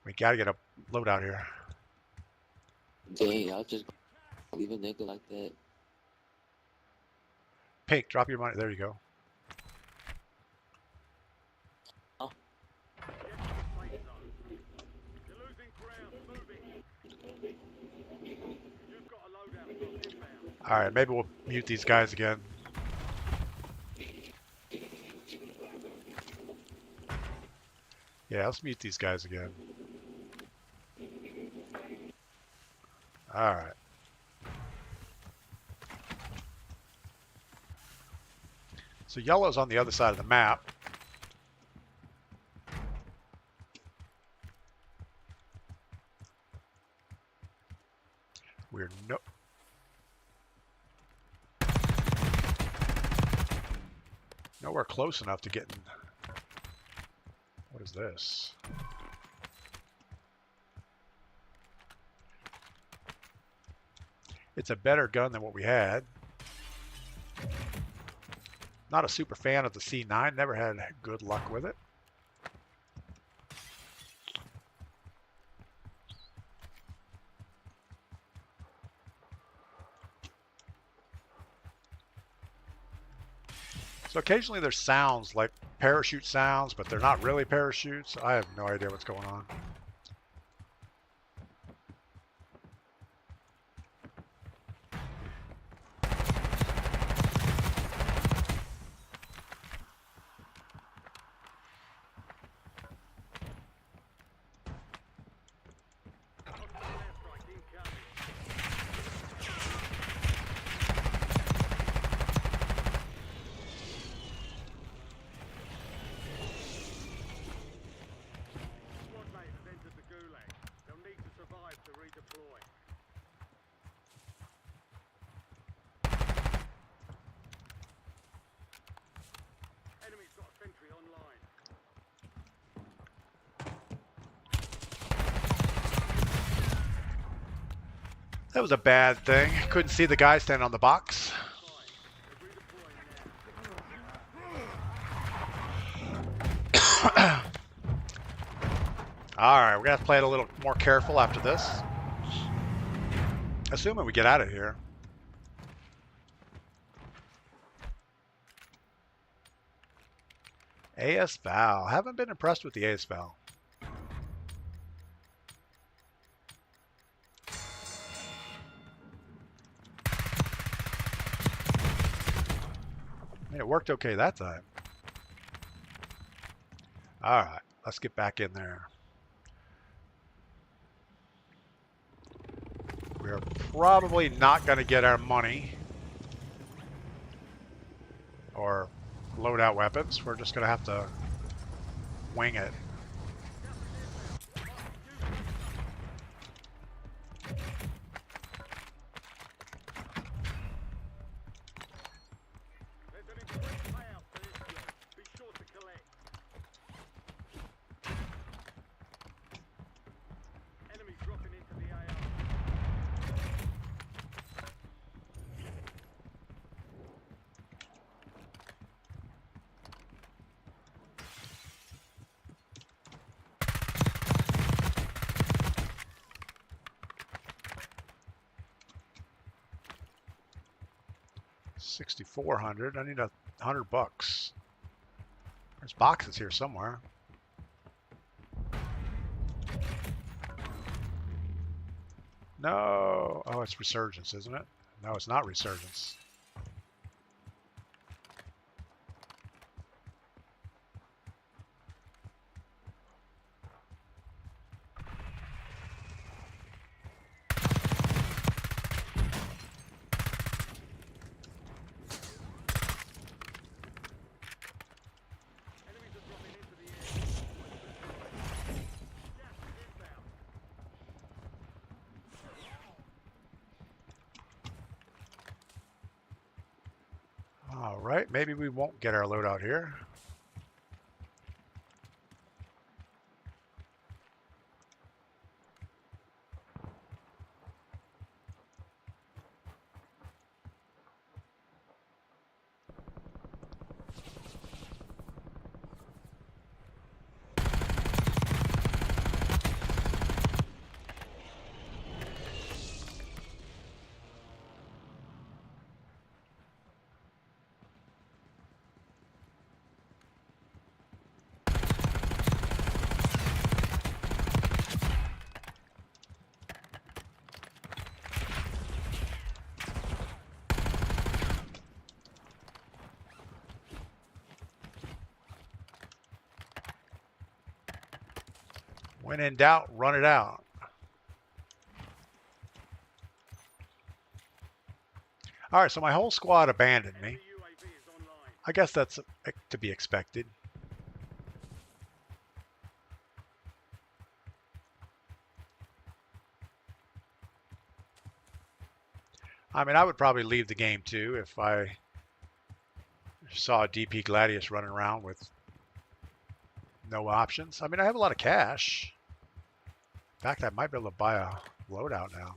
We gotta get a loadout here. Dang, I'll just leave a nigga like that. Pink, drop your money. There you go. Oh. All right, maybe we'll mute these guys again. Yeah, let's mute these guys again. All right. So yellow's on the other side of the map. We're nowhere close enough to get in. What is this? It's a better gun than what we had. Not a super fan of the C9. Never had good luck with it. So occasionally there's sounds like parachute sounds, but they're not really parachutes. I have no idea what's going on. That was a bad thing. Couldn't see the guy standing on the box. Alright, we're going to have to play it a little more careful after this. Assuming we get out of here. AS Val. Haven't been impressed with the AS Val. I mean, it worked okay that time. Alright, let's get back in there. We're probably not going to get our money or load out weapons. We're just going to have to wing it. There's an increased payout for this job. Be sure to collect. Enemies dropping into the AR. $6,400. I need $100. There's boxes here somewhere. No. Oh, it's Resurgence, isn't it? No, it's not Resurgence. Enemies are dropping into the air. Gas is inbound. All right, maybe we won't get our loadout here. When in doubt, run it out. All right, so my whole squad abandoned me. Enemy UAV is online. I guess that's to be expected. I mean, I would probably leave the game too if I saw a DPGladius running around with no options. I mean, I have a lot of cash. In fact, I might be able to buy a loadout now.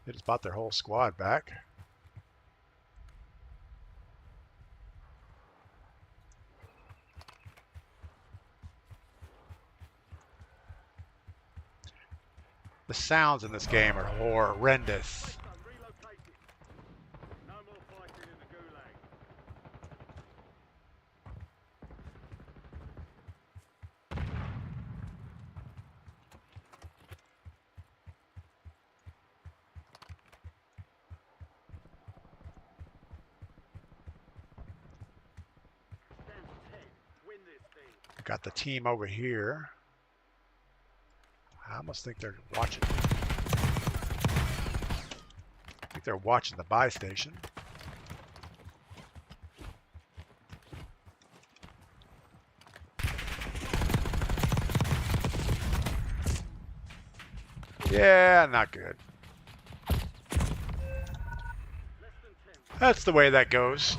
They just bought their whole squad back. The sounds in this game are horrendous. Relocated. No more fighting in the gulag. Stand 10. Win this thing. Got the team over here. I almost think they're watching. I think they're watching the buy station. Yeah, not good. Less than 10. That's the way that goes.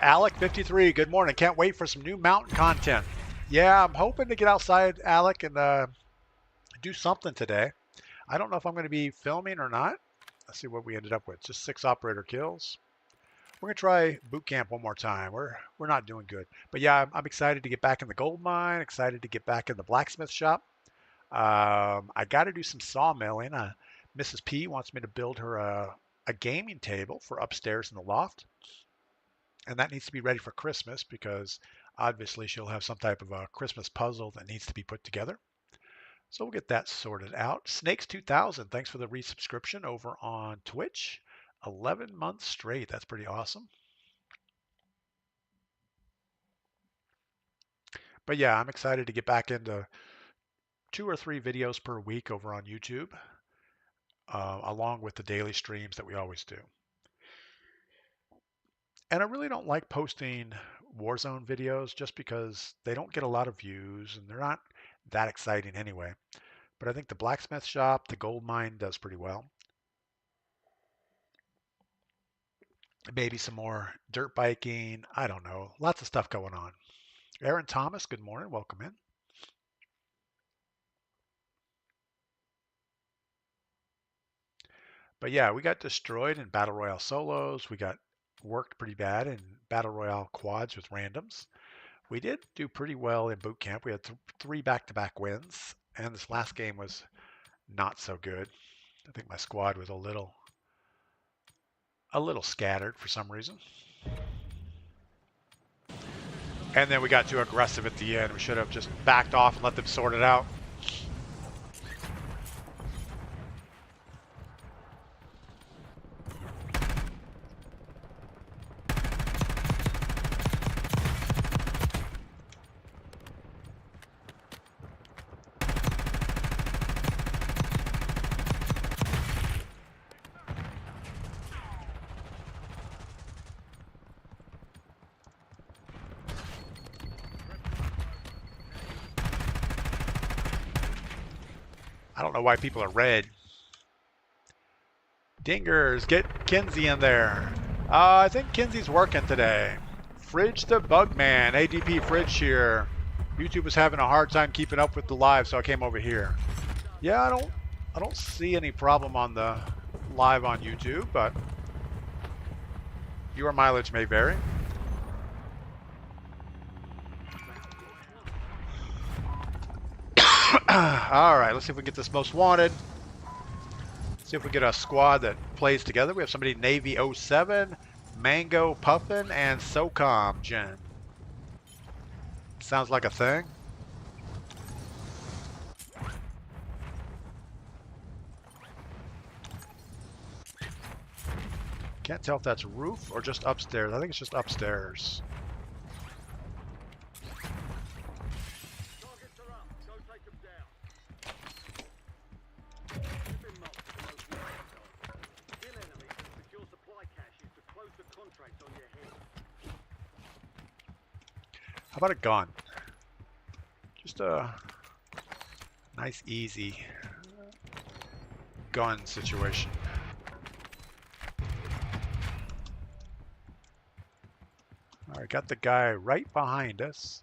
Alec53, good morning. Can't wait for some new mountain content. Yeah, I'm hoping to get outside, Alec, and do something today. I don't know if I'm going to be filming or not. Let's see what we ended up with. Just 6 operator kills. We're going to try boot camp one more time. We're not doing good. But yeah, I'm excited to get back in the gold mine, excited to get back in the blacksmith shop. I got to do some sawmilling. Mrs. P wants me to build her a gaming table for upstairs in the loft. And that needs to be ready for Christmas because obviously she'll have some type of a Christmas puzzle that needs to be put together. So we'll get that sorted out. Snakes 2000, thanks for the resubscription over on Twitch. 11 months straight. That's pretty awesome. But yeah, I'm excited to get back into 2 or 3 videos per week over on YouTube, along with the daily streams that we always do. And I really don't like posting Warzone videos just because they don't get a lot of views and they're not that exciting anyway. But I think the blacksmith shop, the gold mine does pretty well. Maybe some more dirt biking. I don't know. Lots of stuff going on. Aaron Thomas, good morning. Welcome in. But yeah, we got destroyed in Battle Royale solos. We got worked pretty bad in Battle Royale quads with randoms. We did do pretty well in boot camp. We had 3 back-to-back wins, and this last game was not so good. I think my squad was a little scattered for some reason. And then we got too aggressive at the end. We should have just backed off and let them sort it out. I don't know why people are red. Dingers, get Kinsey in there. I think Kinsey's working today. Fridge the Bugman, ADP Fridge here. YouTube was having a hard time keeping up with the live, so I came over here. Yeah, I don't see any problem on the live on YouTube, but your mileage may vary. All right, let's see if we can get this most wanted. See if we get a squad that plays together. We have somebody Navy 07, Mango Puffin, and SOCOM Jen. Sounds like a thing. Can't tell if that's roof or just upstairs. I think it's just upstairs. Targets are up. Go take them down. You've been marked as the most wanted target. Kill enemies and secure supply caches to close the contract on your head. How about a gun? Just a nice, easy gun situation. All right, got the guy right behind us.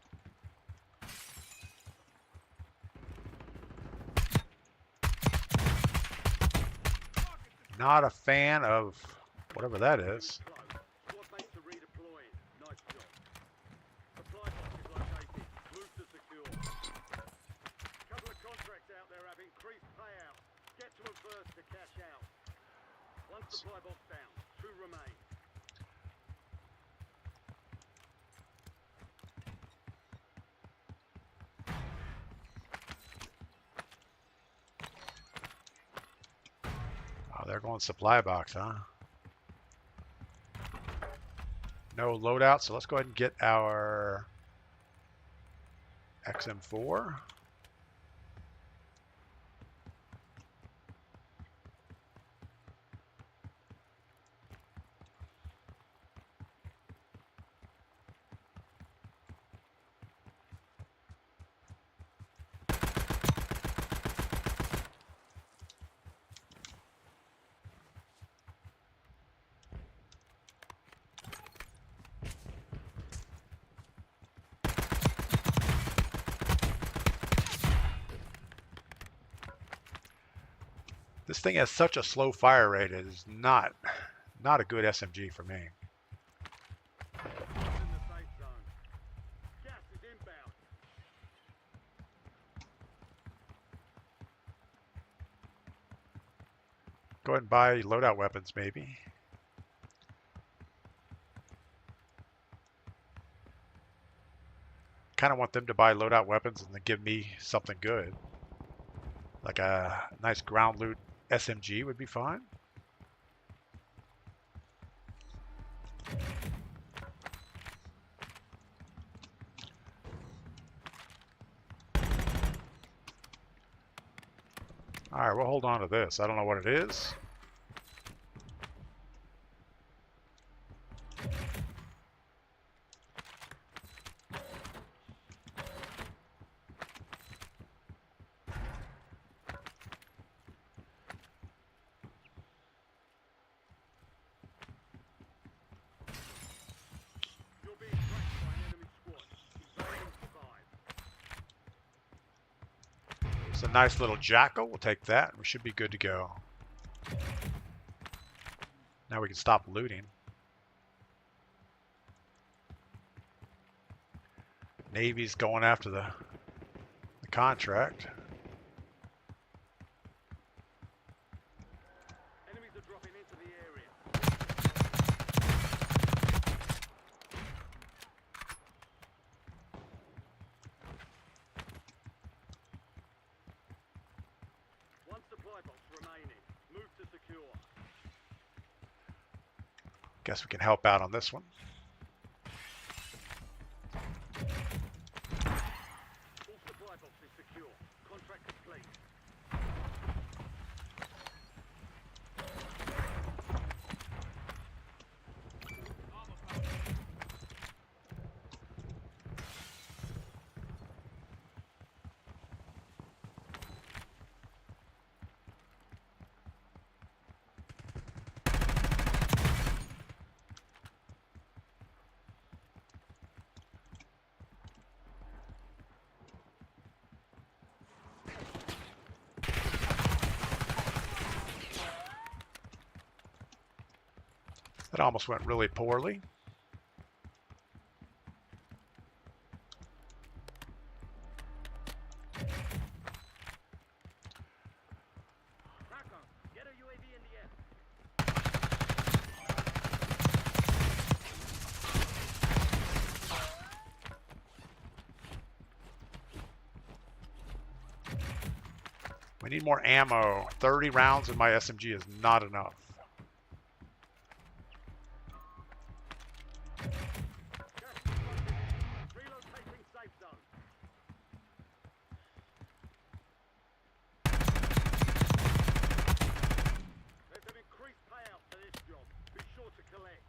Not a fan of whatever that is. Squad mates are redeploying. Nice job. Supply box is located. Move to secure. Couple of contracts out there have increased payouts. Get to them first to cash out. One supply box down. 2 remain. Oh, they're going supply box, huh? No loadout, so let's go ahead and get our XM4. This thing has such a slow fire rate. It is not a good SMG for me. Gas in the safe zone. Gas is inbound. Go ahead and buy loadout weapons, maybe. Kind of want them to buy loadout weapons and then give me something good. Like a nice ground loot SMG would be fine. All right, we'll hold on to this. I don't know what it is. You're being tracked by an enemy squad. Invasion 5. It's a nice little jackal. We'll take that. We should be good to go. Now we can stop looting. Navy's going after the contract. Enemies are dropping into the area. One supply box remaining. Move to secure. Guess we can help out on this one. All supply boxes secure. Contract complete. That almost went really poorly. Racco, get a UAV in the air. We need more ammo. 30 rounds in my SMG is not enough. Relocating safe zone. There's an increased payout for this job. Be sure to collect.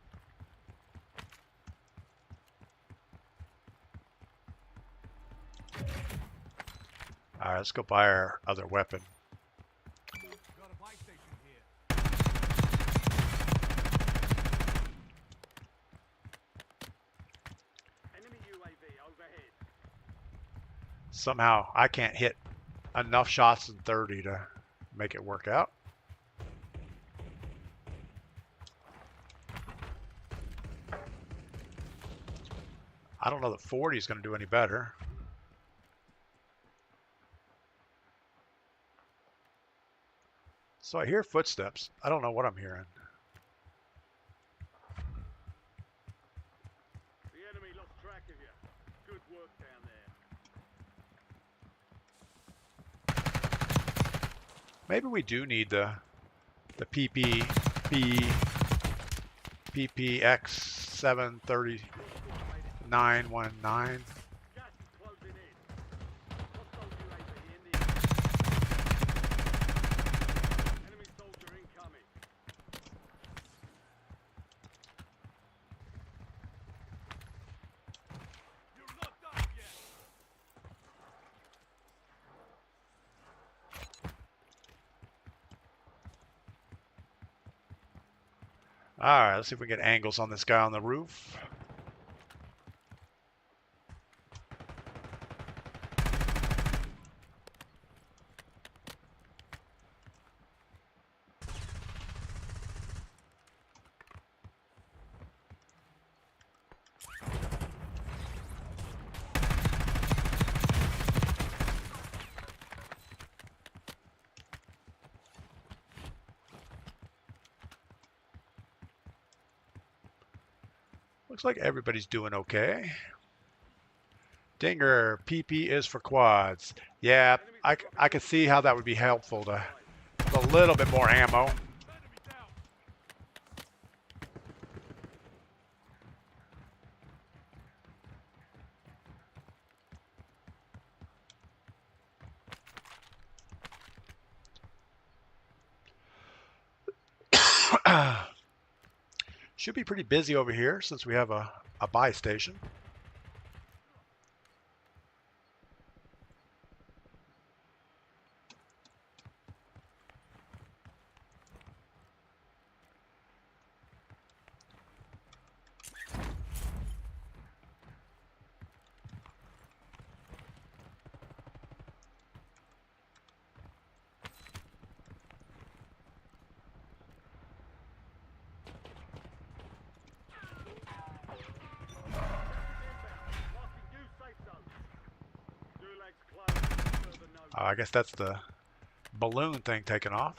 All right, let's go buy our other weapon. Got a buy station here. Enemy UAV overhead. Somehow I can't hit enough shots in 30 to make it work out. I don't know that 40 is going to do any better. So I hear footsteps. I don't know what I'm hearing. The enemy lost track of you. Good work down there. Maybe we do need the PPX 73919. Gas is closing in. Hostile UAV in the air. Enemy soldier incoming. You're not done yet. All right, let's see if we get angles on this guy on the roof. Looks like everybody's doing okay. Dinger, PP is for quads. Yeah, I could see how that would be helpful to have a little bit more ammo. Should be pretty busy over here since we have a buy station. I guess that's the balloon thing taking off.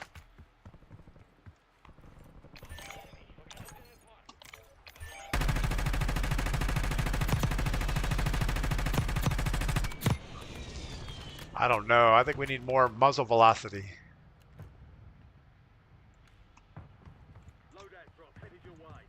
I don't know. I think we need more muzzle velocity. Loadout drop headed your way.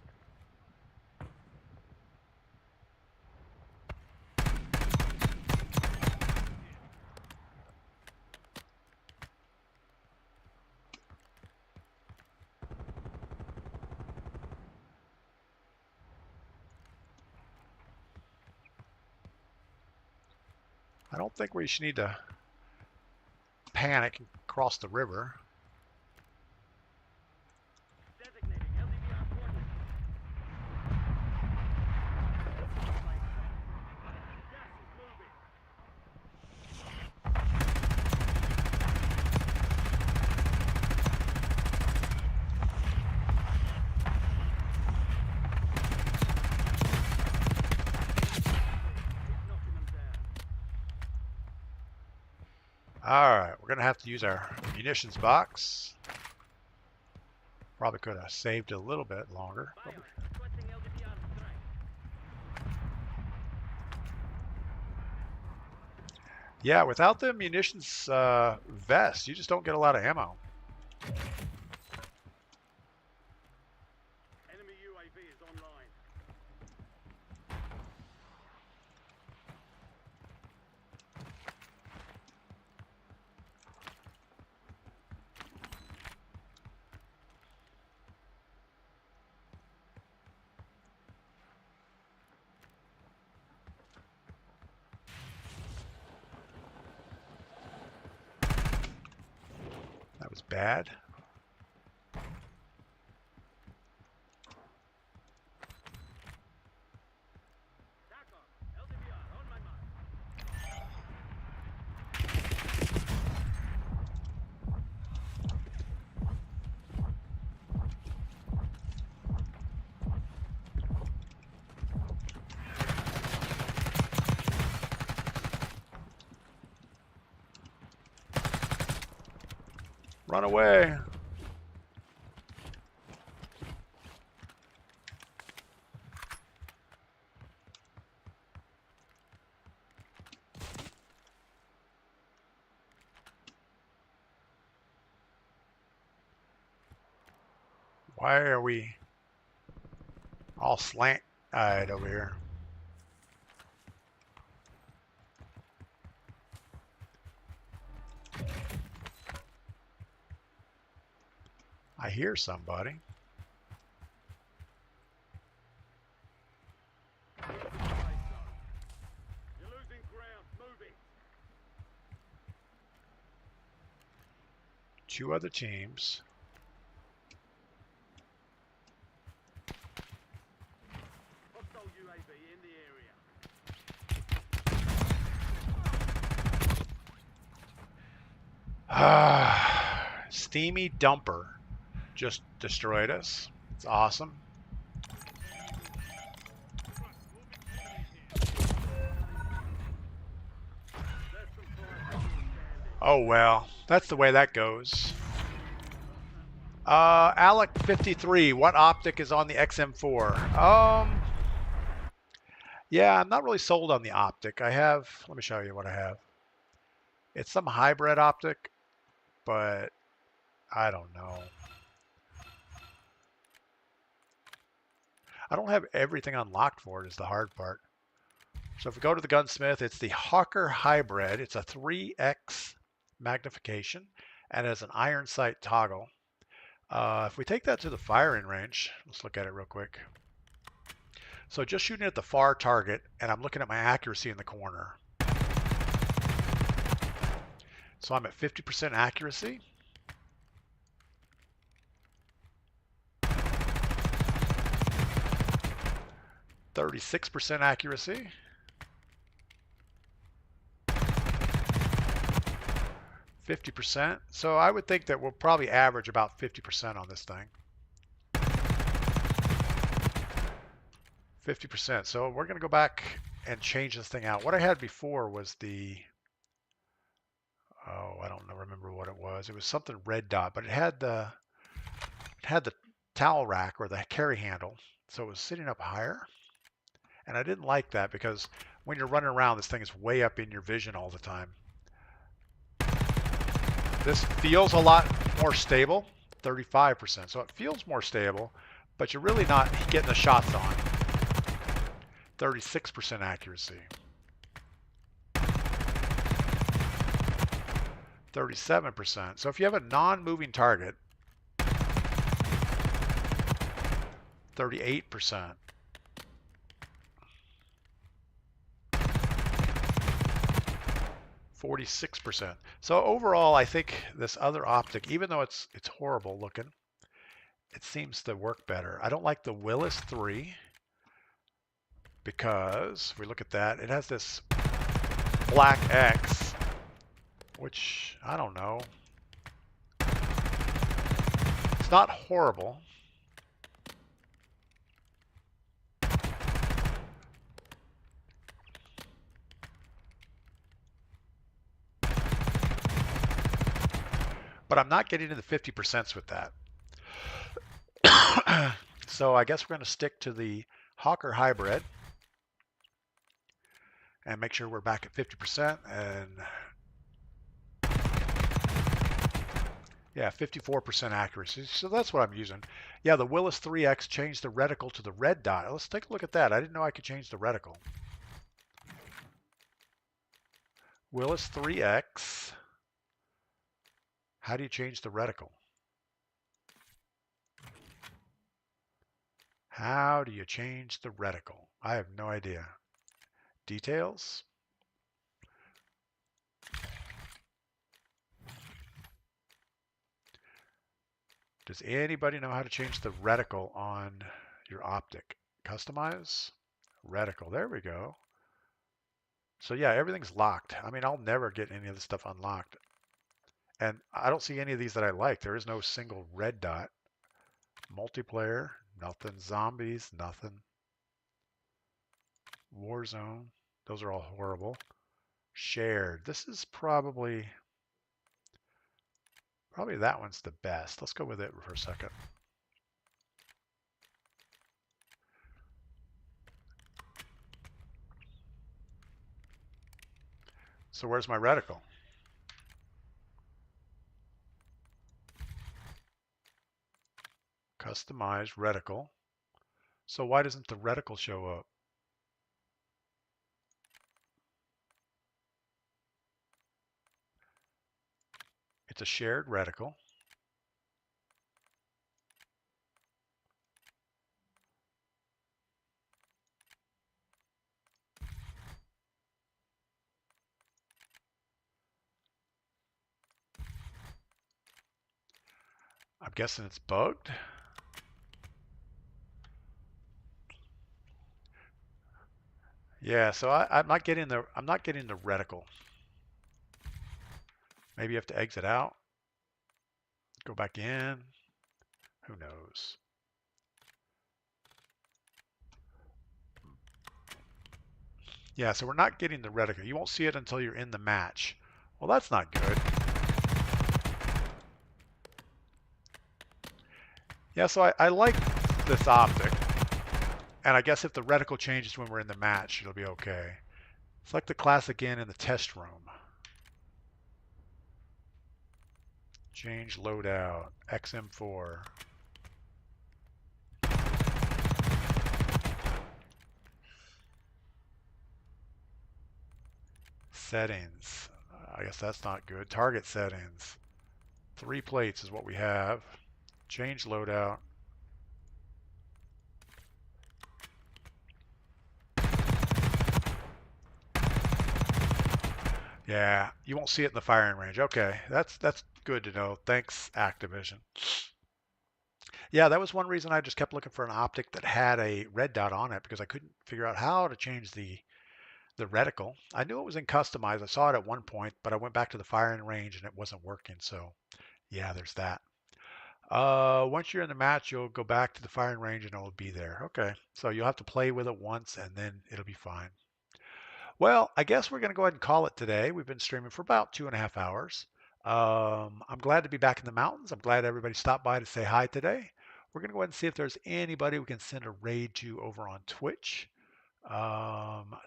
I don't think we should need to panic and cross the river. Designating LDBR coordinates. Gas is moving. Keep knocking them down. All right, we're gonna have to use our munitions box. Probably could have saved it a little bit longer. Fire. Requesting LDBR strike. Yeah, without the munitions vest, you just don't get a lot of ammo. Enemy UAV is online. That was bad. TACOM. LDBR on my mark. Run away. Why are we all slant-eyed over here? I hear somebody. You're losing ground. Moving. Two other teams. Hostile UAV in the area. Steamy Dumper just destroyed us. It's awesome. Less than 5 seconds standing. Oh well, that's the way that goes. Alec 53, what optic is on the XM4? Yeah, I'm not really sold on the optic. I have, let me show you what I have. It's some hybrid optic, but I don't know. I don't have everything unlocked for it is the hard part. So if we go to the gunsmith, it's the Hawker Hybrid. It's a 3x magnification and has an iron sight toggle. If we take that to the firing range, let's look at it real quick. So just shooting at the far target, and I'm looking at my accuracy in the corner. So I'm at 50% accuracy. 36% accuracy. 50%. So I would think that we'll probably average about 50% on this thing. 50%. So we're going to go back and change this thing out. What I had before was the, oh, I don't remember what it was. It was something red dot, but it had the towel rack or the carry handle. So it was sitting up higher. And I didn't like that because when you're running around, this thing is way up in your vision all the time. This feels a lot more stable, 35%. So it feels more stable, but you're really not getting the shots on. 36% accuracy. 37%. So if you have a non-moving target, 38%. 46%. So overall, I think this other optic, even though it's horrible looking, it seems to work better. I don't like the Willis 3 because if we look at that, it has this black X, which I don't know. It's not horrible. But I'm not getting to the 50% with that. So I guess we're going to stick to the Hawker Hybrid and make sure we're back at 50%. And yeah, 54% accuracy. So that's what I'm using. Yeah, the Willis 3X changed the reticle to the red dot. Let's take a look at that. I didn't know I could change the reticle. Willis 3X. How do you change the reticle? How do you change the reticle? I have no idea. Details. Does anybody know how to change the reticle on your optic? Customize reticle. There we go. So yeah, everything's locked. I mean, I'll never get any of this stuff unlocked. And I don't see any of these that I like. There is no single red dot. Multiplayer, nothing. Zombies, nothing. Warzone, those are all horrible. Shared. This is probably that one's the best. Let's go with it for a second. So where's my reticle? Customize reticle. So why doesn't the reticle show up? It's a shared reticle. I'm guessing it's bugged. Yeah, so I'm not getting the reticle. Maybe you have to exit out, go back in. Who knows? Yeah, so we're not getting the reticle. You won't see it until you're in the match. Well, that's not good. Yeah, so I like this optic. And I guess if the reticle changes when we're in the match, it'll be okay. Select the class again in the test room. Change loadout, XM4. Settings. I guess that's not good. Target settings. 3 plates is what we have. Change loadout. Yeah, you won't see it in the firing range. Okay, that's good to know. Thanks, Activision. Yeah, that was one reason I just kept looking for an optic that had a red dot on it because I couldn't figure out how to change the reticle. I knew it was in customize. I saw it at one point, but I went back to the firing range and it wasn't working. So yeah, there's that. Once you're in the match, you'll go back to the firing range and it'll be there. Okay, so you'll have to play with it once and then it'll be fine. Well, I guess we're going to go ahead and call it today. We've been streaming for about 2.5 hours. I'm glad to be back in the mountains. I'm glad everybody stopped by to say hi today. We're going to go ahead and see if there's anybody we can send a raid to over on Twitch.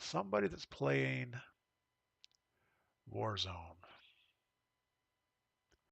Somebody that's playing Warzone.